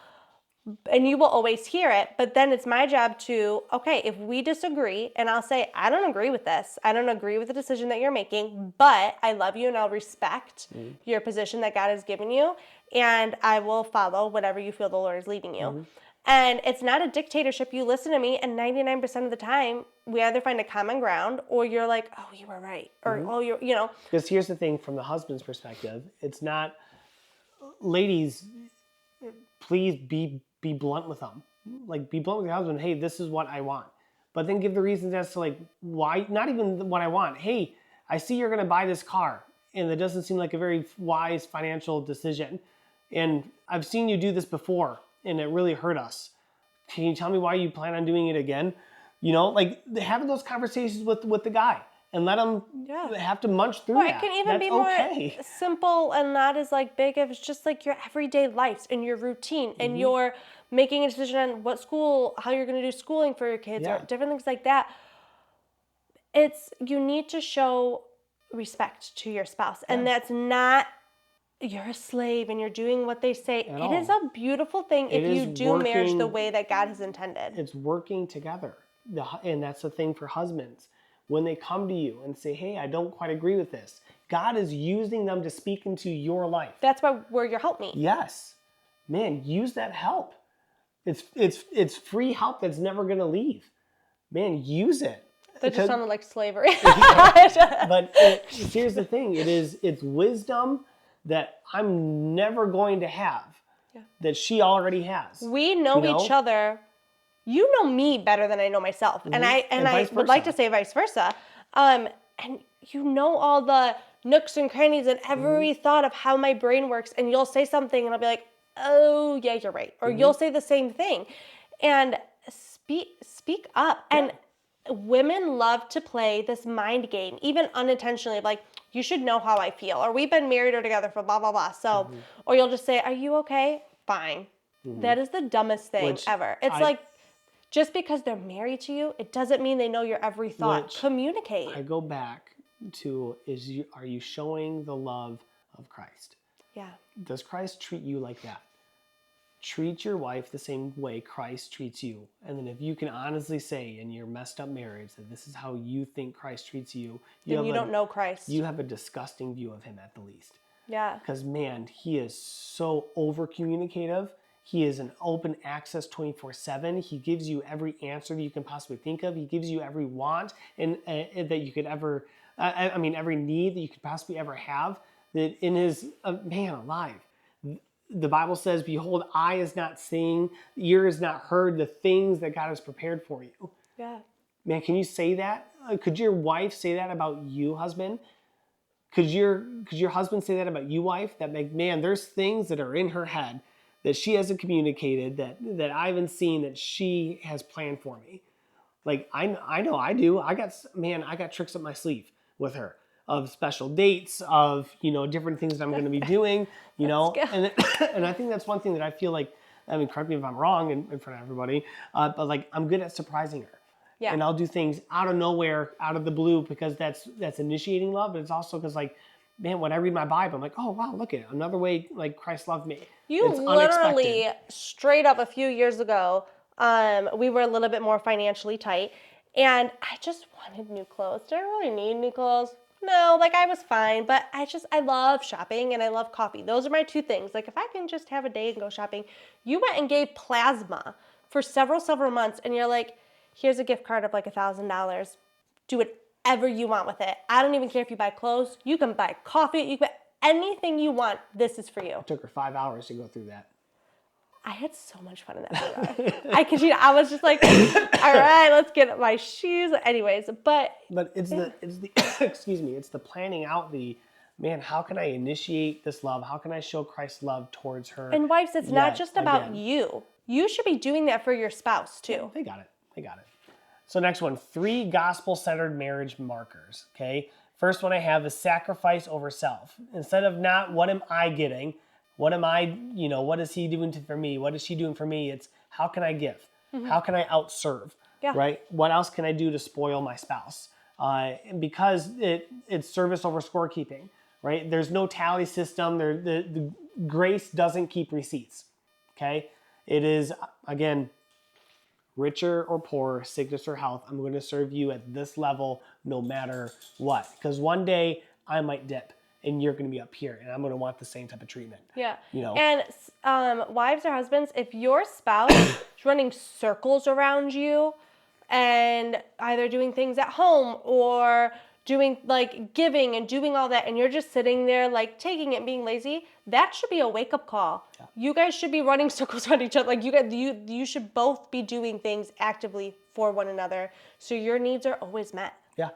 And you will always hear it, but then it's my job to, okay, if we disagree, and I'll say, I don't agree with this. I don't agree with the decision that you're making, but I love you and I'll respect your position that God has given you, and I will follow whatever you feel the Lord is leading you. And it's not a dictatorship. You listen to me, and 99% of the time, we either find a common ground, or you're like, oh, you were right, or oh, you're. Because here's the thing from the husband's perspective, it's not, ladies, please be blunt with them. Like, be blunt with your husband. Hey, this is what I want. But then give the reasons as to, like, why, not even what I want. Hey, I see you're going to buy this car, and that doesn't seem like a very wise financial decision. And I've seen you do this before, and it really hurt us. Can you tell me why you plan on doing it again? Like, having those conversations with the guy. And let them have to munch through that. It can even That's be more okay. simple and not as like big. If it's just like your everyday life and your routine, and you're making a decision on what school, how you're going to do schooling for your kids, or different things like that. You need to show respect to your spouse, and that's not you're a slave and you're doing what they say. It is a beautiful thing if you do marriage the way that God has intended. It's working together, and that's the thing for husbands. When they come to you and say, hey, I don't quite agree with this, God is using them to speak into your life. That's why we're your helpmeet. Yes. Man, use that help. It's free help that's never going to leave. Man, use it. That just sounded like slavery. But here's the thing. It's wisdom that I'm never going to have that she already has. We know each other. You know me better than I know myself. And I would like to say vice versa. And you know all the nooks and crannies and every thought of how my brain works. And you'll say something and I'll be like, oh, yeah, you're right. Or you'll say the same thing. And speak up. And women love to play this mind game, even unintentionally, of like, you should know how I feel. Or we've been married or together for blah, blah, blah. So, or you'll just say, are you okay? Fine. That is the dumbest thing ever. It's just because they're married to you, it doesn't mean they know your every thought. Communicate. I go back to, are you showing the love of Christ? Yeah. Does Christ treat you like that? Treat your wife the same way Christ treats you. And then if you can honestly say in your messed up marriage that this is how you think Christ treats you, then you don't know Christ. You have a disgusting view of him at the least. Yeah. Because, man, he is so over-communicative. He is an open access 24/7. He gives you every answer that you can possibly think of. He gives you every want and that you could ever, every need that you could possibly ever have. That in his, man alive. The Bible says, behold, eye is not seen, ear is not heard the things that God has prepared for you. Yeah. Man, can you say that? Could your wife say that about you, husband? Could your husband say that about you, wife? That, man, there's things that are in her head that she hasn't communicated, that I haven't seen, that she has planned for me. Like, I know I do. I got tricks up my sleeve with her of special dates, of, different things that I'm going to be doing, and I think that's one thing that I feel like, correct me if I'm wrong in front of everybody, but like, I'm good at surprising her. Yeah. And I'll do things out of nowhere, out of the blue, because that's initiating love, but it's also because, like, man, when I read my Bible, I'm like, oh, wow, look at it. Another way, like, Christ loved me. It's literally, straight up a few years ago, we were a little bit more financially tight, and I just wanted new clothes. Did I really need new clothes? No, like, I was fine, but I love shopping and I love coffee. Those are my two things. Like, if I can just have a day and go shopping. You went and gave plasma for several months, and you're like, here's a gift card of like $1,000. Do whatever you want with it. I don't even care if you buy clothes. You can buy coffee. You can buy anything you want. This is for you. It took her 5 hours to go through that. I had so much fun in that playground. I kid you not, I was just like, all right, let's get my shoes. Anyways, but it's the excuse me, it's the planning out the, man, how can I initiate this love? How can I show Christ's love towards her? and wives, it's not just about again. you. You should be doing that for your spouse too. They got it. So next one, 3 gospel-centered marriage markers, okay? First one I have is sacrifice over self. Instead of not what am I getting, what am I, what is he doing for me? What is she doing for me? It's how can I give? How can I outserve? Yeah. Right? What else can I do to spoil my spouse? And because it's service over scorekeeping, right? There's no tally system. The grace doesn't keep receipts, okay? It is, again, richer or poorer, sickness or health, I'm going to serve you at this level no matter what. Because one day I might dip and you're going to be up here and I'm going to want the same type of treatment. Yeah. And wives or husbands, if your spouse is running circles around you and either doing things at home or doing like giving and doing all that, and you're just sitting there like taking it and being lazy, that should be a wake-up call. Yeah. You guys should be running circles around each other. Like you should both be doing things actively for one another so your needs are always met. Yeah,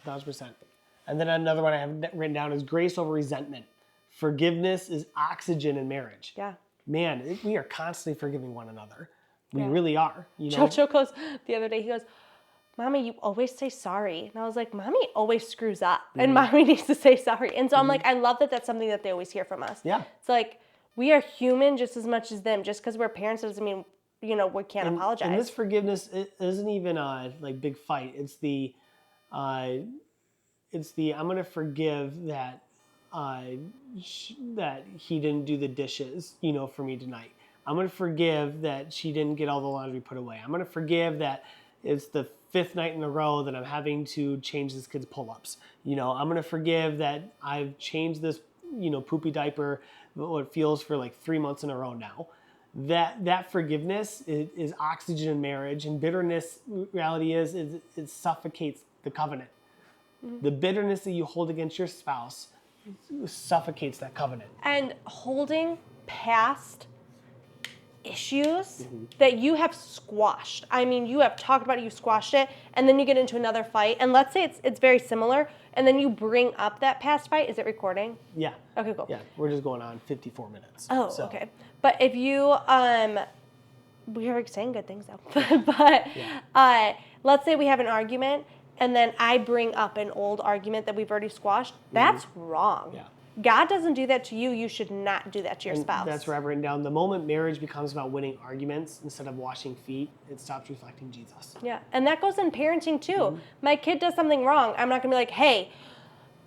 1,000%. And then another one I have written down is grace over resentment. Forgiveness is oxygen in marriage. Yeah. Man, we are constantly forgiving one another. We really are. Jojo goes, the other day, he goes, Mommy, you always say sorry. And I was like, Mommy always screws up and Mommy needs to say sorry. And so I'm like, I love that that's something that they always hear from us. Yeah. It's like, we are human just as much as them. Just because we're parents doesn't mean, we can't apologize. And this forgiveness isn't even a like big fight. It's the I'm going to forgive that that he didn't do the dishes, for me tonight. I'm going to forgive that she didn't get all the laundry put away. I'm going to forgive that it's the 5th night in a row that I'm having to change this kid's pull-ups. I'm going to forgive that I've changed this, poopy diaper, what feels for like 3 months in a row now. That forgiveness is oxygen in marriage, and bitterness, reality is it suffocates the covenant. The bitterness that you hold against your spouse suffocates that covenant. And holding past issues that you have squashed. I mean, you have talked about it, you squashed it, and then you get into another fight. And let's say it's very similar, and then you bring up that past fight. Is it recording? Yeah. Okay, cool. Yeah, we're just going on 54 minutes. Oh, so. Okay. But if you, we are saying good things though. But let's say we have an argument, and then I bring up an old argument that we've already squashed. That's wrong. Yeah. God doesn't do that to you. You should not do that to your spouse. That's where I've written down. The moment marriage becomes about winning arguments instead of washing feet, it stops reflecting Jesus. Yeah, and that goes in parenting too. My kid does something wrong. I'm not going to be like, hey,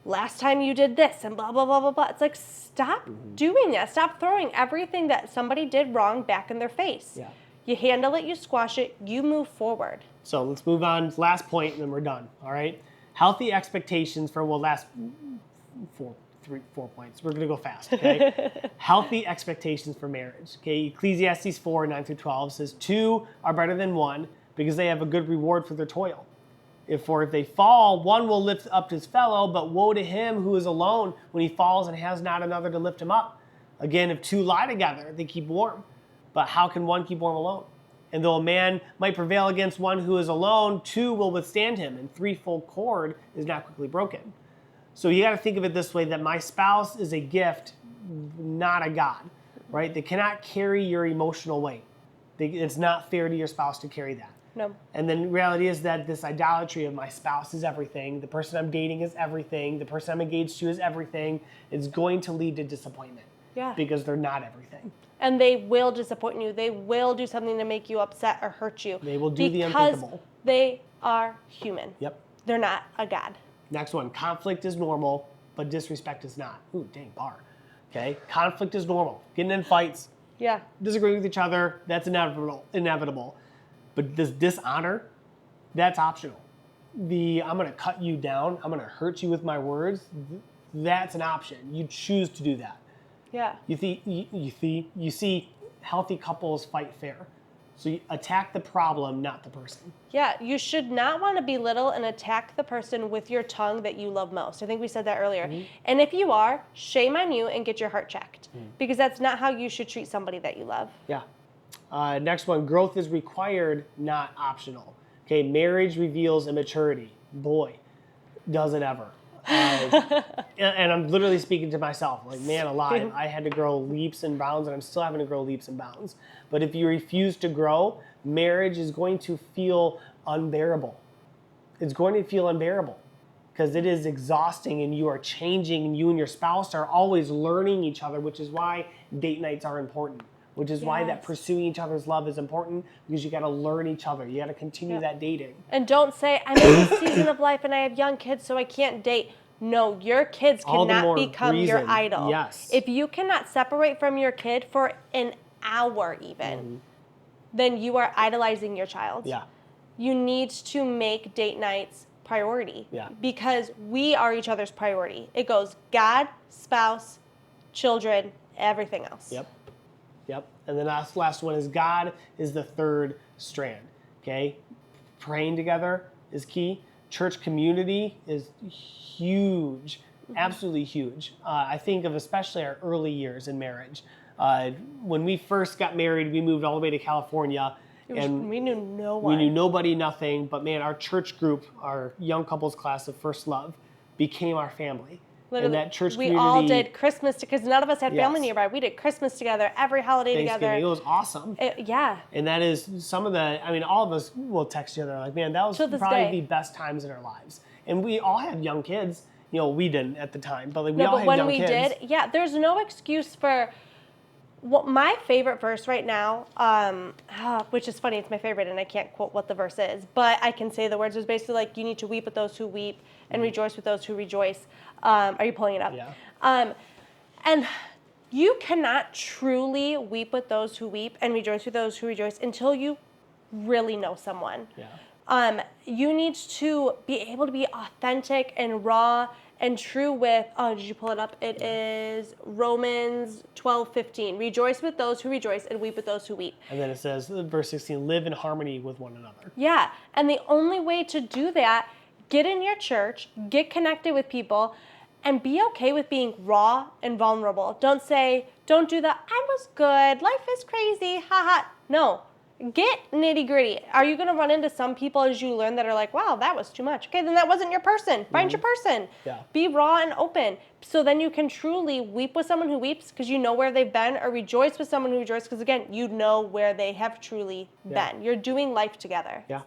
last time you did this and blah, blah, blah, blah, blah. It's like, stop doing that. Stop throwing everything that somebody did wrong back in their face. Yeah. You handle it, you squash it, you move forward. So let's move on. Last point, and then we're done. All right. Healthy expectations for, last 4 points. We're going to go fast, okay? Healthy expectations for marriage, okay? Ecclesiastes 4, 9 through 12 says, 2 are better than 1 because they have a good reward for their toil. If they fall, one will lift up his fellow, but woe to him who is alone when he falls and has not another to lift him up. Again, if 2 lie together, they keep warm. But how can one keep warm alone? And though a man might prevail against one who is alone, 2 will withstand him, and threefold cord is not quickly broken. So you got to think of it this way, that my spouse is a gift, not a God, right? They cannot carry your emotional weight. It's not fair to your spouse to carry that. No. And then the reality is that this idolatry of my spouse is everything, the person I'm dating is everything, the person I'm engaged to is everything, it's going to lead to disappointment. Yeah. Because they're not everything. And they will disappoint you. They will do something to make you upset or hurt you. They will do the unthinkable. Because they are human. Yep. They're not a God. Next one, conflict is normal, but disrespect is not. Ooh, dang, bar. Okay, conflict is normal. Getting in fights, disagreeing with each other, that's inevitable. But this dishonor, that's optional. I'm going to cut you down, I'm going to hurt you with my words, that's an option. You choose to do that. Yeah. You see healthy couples fight fair. So you attack the problem, not the person. Yeah, you should not want to belittle and attack the person with your tongue that you love most. I think we said that earlier. And if you are, shame on you and get your heart checked. Because that's not how you should treat somebody that you love. Yeah. Next one, growth is required, not optional. Okay, marriage reveals immaturity. Boy, does it ever. And I'm literally speaking to myself, like, man alive, I had to grow leaps and bounds, and I'm still having to grow leaps and bounds. But if you refuse to grow, marriage is going to feel unbearable. It's going to feel unbearable because it is exhausting, and you are changing, and you and your spouse are always learning each other, which is why date nights are important. Which is why that pursuing each other's love is important, because you got to learn each other. You got to continue that dating. And don't say, I'm in this season of life and I have young kids, so I can't date. No, your kids cannot become your idol. Yes. If you cannot separate from your kid for an hour even, then you are idolizing your child. Yeah. You need to make date nights priority. Yeah. Because we are each other's priority. It goes God, spouse, children, everything else. Yep. And then last one is God is the third strand. Okay. Praying together is key. Church community is huge, absolutely huge. I think of especially our early years in marriage. When we first got married, we moved all the way to California. And we knew no one. We knew nobody, nothing. But man, our church group, our young couples class of First Love, became our family. Literally, and that church we community, all did Christmas because none of us had family nearby. We did Christmas together, every holiday together. It was awesome. Yeah. And that is some of the, I mean, all of us will text each other like, man, that was probably the best times in our lives. And we all had young kids. You know, we didn't at the time, but like we all had young kids. When we did, there's no excuse for. What my favorite verse right now, which is funny, it's my favorite, and I can't quote what the verse is, but I can say the words. It's basically like, you need to weep with those who weep and rejoice with those who rejoice. Are you pulling it up? Yeah. And you cannot truly weep with those who weep and rejoice with those who rejoice until you really know someone. Yeah. You need to be able to be authentic and raw and true with, did you pull it up? It is Romans 12:15. Rejoice with those who rejoice and weep with those who weep. And then it says, verse 16, live in harmony with one another. Yeah, and the only way to do that, get in your church, get connected with people, and be okay with being raw and vulnerable. Don't do the, I was good, life is crazy, haha. No. Get nitty gritty. Are you going to run into some people as you learn that are like, wow, that was too much? Okay, then that wasn't your person. Find your person. Yeah. Be raw and open. So then you can truly weep with someone who weeps because you know where they've been, or rejoice with someone who rejoices because, again, you know where they have truly been. You're doing life together. Yeah.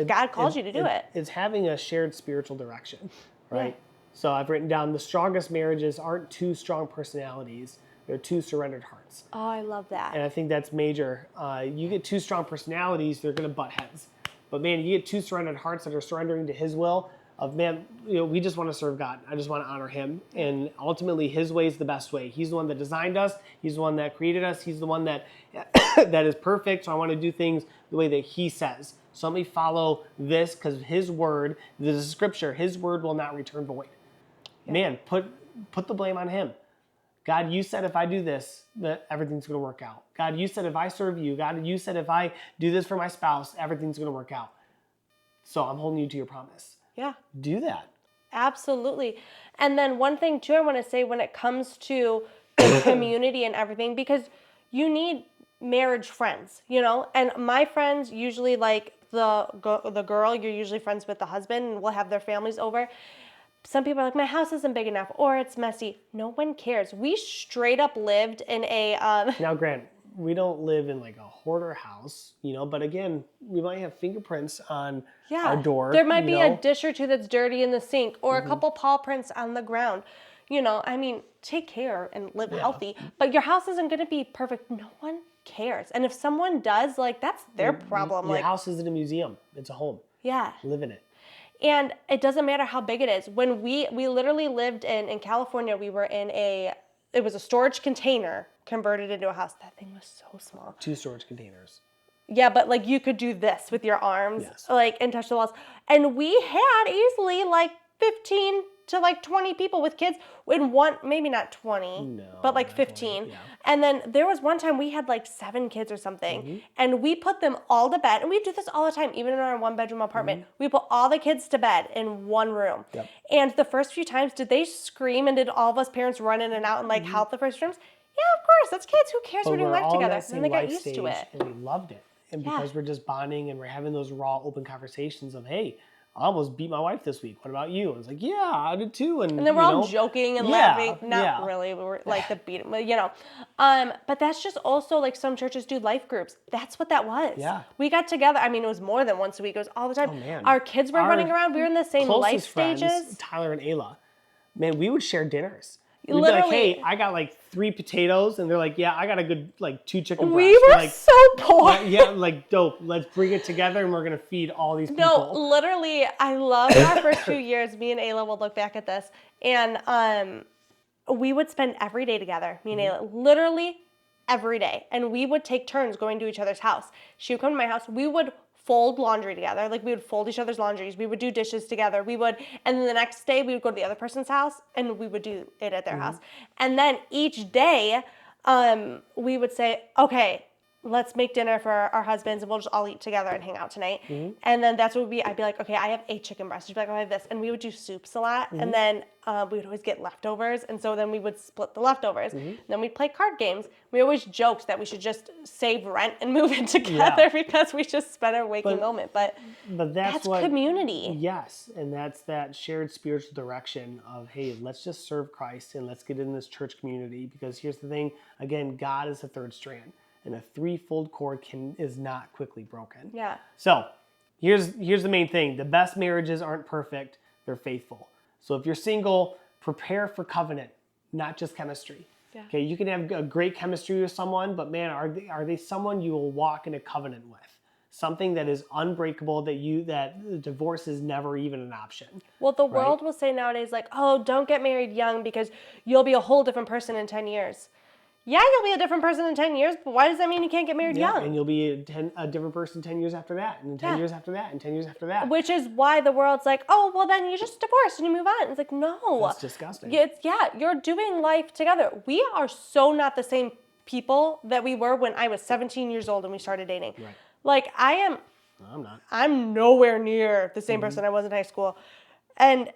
God calls you to do it. It's having a shared spiritual direction, right? Yeah. So I've written down the strongest marriages aren't two strong personalities. They're two surrendered hearts. Oh, I love that. And I think that's major. You get two strong personalities, they're going to butt heads. But man, you get two surrendered hearts that are surrendering to His will. Of man, we just want to serve God. I just want to honor Him, and ultimately His way is the best way. He's the one that designed us. He's the one that created us. He's the one that that is perfect. So I want to do things the way that He says. So let me follow this, because His word, this is Scripture. His word will not return void. Yeah. Man, put the blame on Him. God, you said if I do this, that everything's going to work out. God, you said if I serve you. God, you said if I do this for my spouse, everything's going to work out. So I'm holding you to your promise. Yeah. Do that. Absolutely. And then one thing, too, I want to say when it comes to the community and everything, because you need marriage friends, and my friends usually, like the girl, you're usually friends with the husband, and we'll have their families over. Some people are like, my house isn't big enough, or it's messy. No one cares. We straight up lived in a... Now, Grant, we don't live in like a hoarder house, but again, we might have fingerprints on our door. There might be a dish or two that's dirty in the sink, or a couple paw prints on the ground. Take care and live healthy. But your house isn't going to be perfect. No one cares. And if someone does, that's their problem. Your house isn't a museum. It's a home. Yeah. Live in it. And it doesn't matter how big it is. When we literally lived in California, we were in it was a storage container converted into a house. That thing was so small. 2 storage containers. Yeah, but you could do this with your arms, yes. And touch the walls. And we had easily 15 to 20 people with kids in one, maybe not 20, but 15. Yeah. And then there was one time we had 7 kids or something, and we put them all to bed. And we do this all the time, even in our 1-bedroom apartment. We put all the kids to bed in one room. Yep. And the first few times, did they scream, and did all of us parents run in and out and help the first rooms? Yeah, of course. That's kids. Who cares? But We're doing we're life all in together. that And then same they got life used stage, to it. and we loved it. And Yeah. because we're just bonding and we're having those raw, open conversations of, hey, I almost beat my wife this week. What about you? And it's like, yeah, I did too. And And then we're all joking and laughing. Not really. We were like the beat, you know. But that's just also like some churches do life groups. That's what that was. Yeah. We got together. I mean, it was more than once a week. It was all the time. Oh, man. Our kids were running around. We were in the same life Closest friends, stages. Tyler and Ayla, man, we would share dinners. We'd Literally. be like, hey, I got like 3 potatoes, and they're like, yeah, I got a good like 2 chicken breasts. We were like, so poor. yeah, like dope. Let's bring it together, and we're gonna feed all these people. No, literally, I love our first few years. Me and Ayla will look back at this, and we would spend every day together. Me and Ayla, literally every day, and we would take turns going to each other's house. She would come to my house. We would fold laundry together. Like we would fold each other's laundries. We would do dishes together. And then the next day we would go to the other person's house and we would do it at their house. And then each day, we would say, okay, let's make dinner for our husbands and we'll just all eat together and hang out tonight. And then that's what I'd be like, okay, I have 8 chicken breasts. She'd be like, oh, I have this. And we would do soups a lot. And then we would always get leftovers. And so then we would split the leftovers. Then we'd play card games. We always joked that we should just save rent and move in together because we just spent our waking moment. But that's what, community. Yes. And that's that shared spiritual direction of, hey, let's just serve Christ and let's get in this church community. Because here's the thing, again, God is the third strand. And a 3-fold cord is not quickly broken. Yeah. So here's the main thing. The best marriages aren't perfect. They're faithful. So if you're single, prepare for covenant, not just chemistry. Yeah. Okay, you can have a great chemistry with someone, but man, are they someone you will walk in a covenant with? Something that is unbreakable, that divorce is never even an option. Well, the world will say nowadays, like, oh, don't get married young because you'll be a whole different person in 10 years. Yeah, you'll be a different person in 10 years, but why does that mean you can't get married young? And you'll be a different person 10 years after that, and 10 years after that, and 10 years after that. Which is why the world's like, oh, well, then you just divorce and you move on. It's like, no. That's disgusting. You're doing life together. We are so not the same people that we were when I was 17 years old and we started dating. Right. Like, I'm not. I'm nowhere near the same person I was in high school. And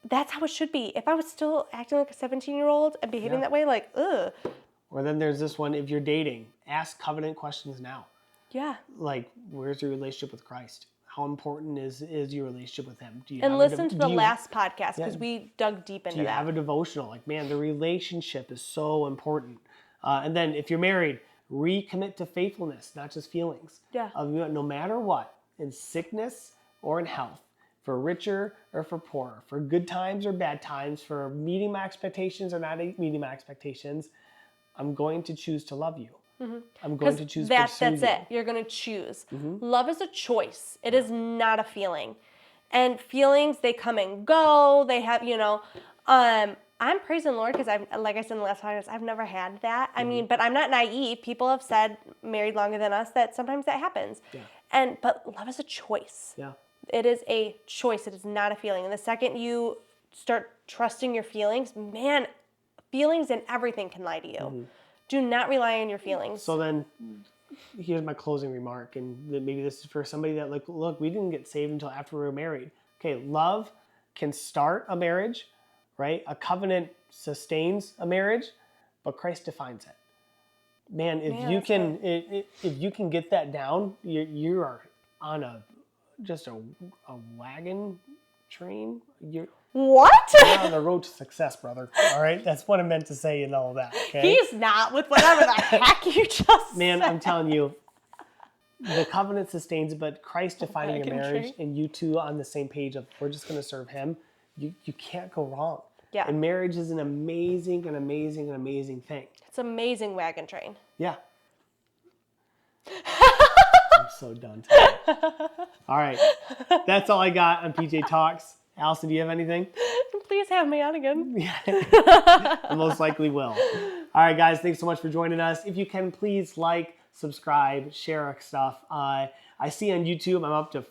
that's how it should be. If I was still acting like a 17-year-old and behaving that way, like, ugh. Or then there's this one, if you're dating, ask covenant questions now. Yeah. Like, where's your relationship with Christ? How important is your relationship with him? Listen to the last podcast because we dug deep into that. Do you have a devotional? Like, man, the relationship is so important. And then if you're married, recommit to faithfulness, not just feelings. Yeah. No matter what, in sickness or in health, for richer or for poorer, for good times or bad times, for meeting my expectations or not meeting my expectations, I'm going to choose to love you. I'm going to choose to pursue you. That's it. You're going to choose. Love is a choice. It is not a feeling. And feelings, they come and go. They have, I'm praising the Lord because like I said in the last podcast, I've never had that. I mean, but I'm not naive. People have said, married longer than us, that sometimes that happens. Yeah. But love is a choice. Yeah. It is a choice. It is not a feeling. And the second you start trusting your feelings, man, feelings and everything can lie to you. Do not rely on your feelings. So then, here's my closing remark, and maybe this is for somebody that, like, look, we didn't get saved until after we were married. Okay, love can start a marriage, right? A covenant sustains a marriage, but Christ defines it. Man, if you can get that down, you are on a wagon train. What? You're on the road to success, brother. All right? That's what I meant to say and all that. Okay? He's not with whatever the heck you just Man, said. I'm telling you, the covenant sustains, but Christ defining your marriage and you two on the same page of we're just going to serve him, you can't go wrong. Yeah. And marriage is an amazing thing. It's amazing wagon train. Yeah. I'm so done today. All right. That's all I got on PJ Talks. Allison, do you have anything? Please have me on again. I most likely will. All right, guys, thanks so much for joining us. If you can, please like, subscribe, share our stuff. I see on YouTube I'm up to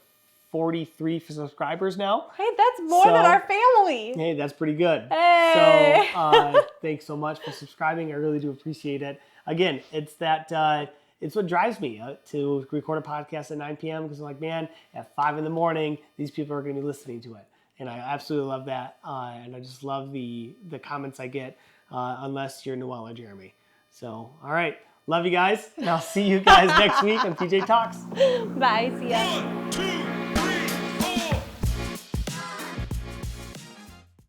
43 subscribers now. Hey, that's more than our family. Hey, that's pretty good. Hey. So thanks so much for subscribing. I really do appreciate it. Again, it's what drives me to record a podcast at 9 p.m. because I'm like, man, at 5 in the morning, these people are going to be listening to it. And I absolutely love that. And I just love the comments I get, unless you're Noel or Jeremy. So, all right. Love you guys. And I'll see you guys next week on PJ Talks. Bye. See ya. 1, 2,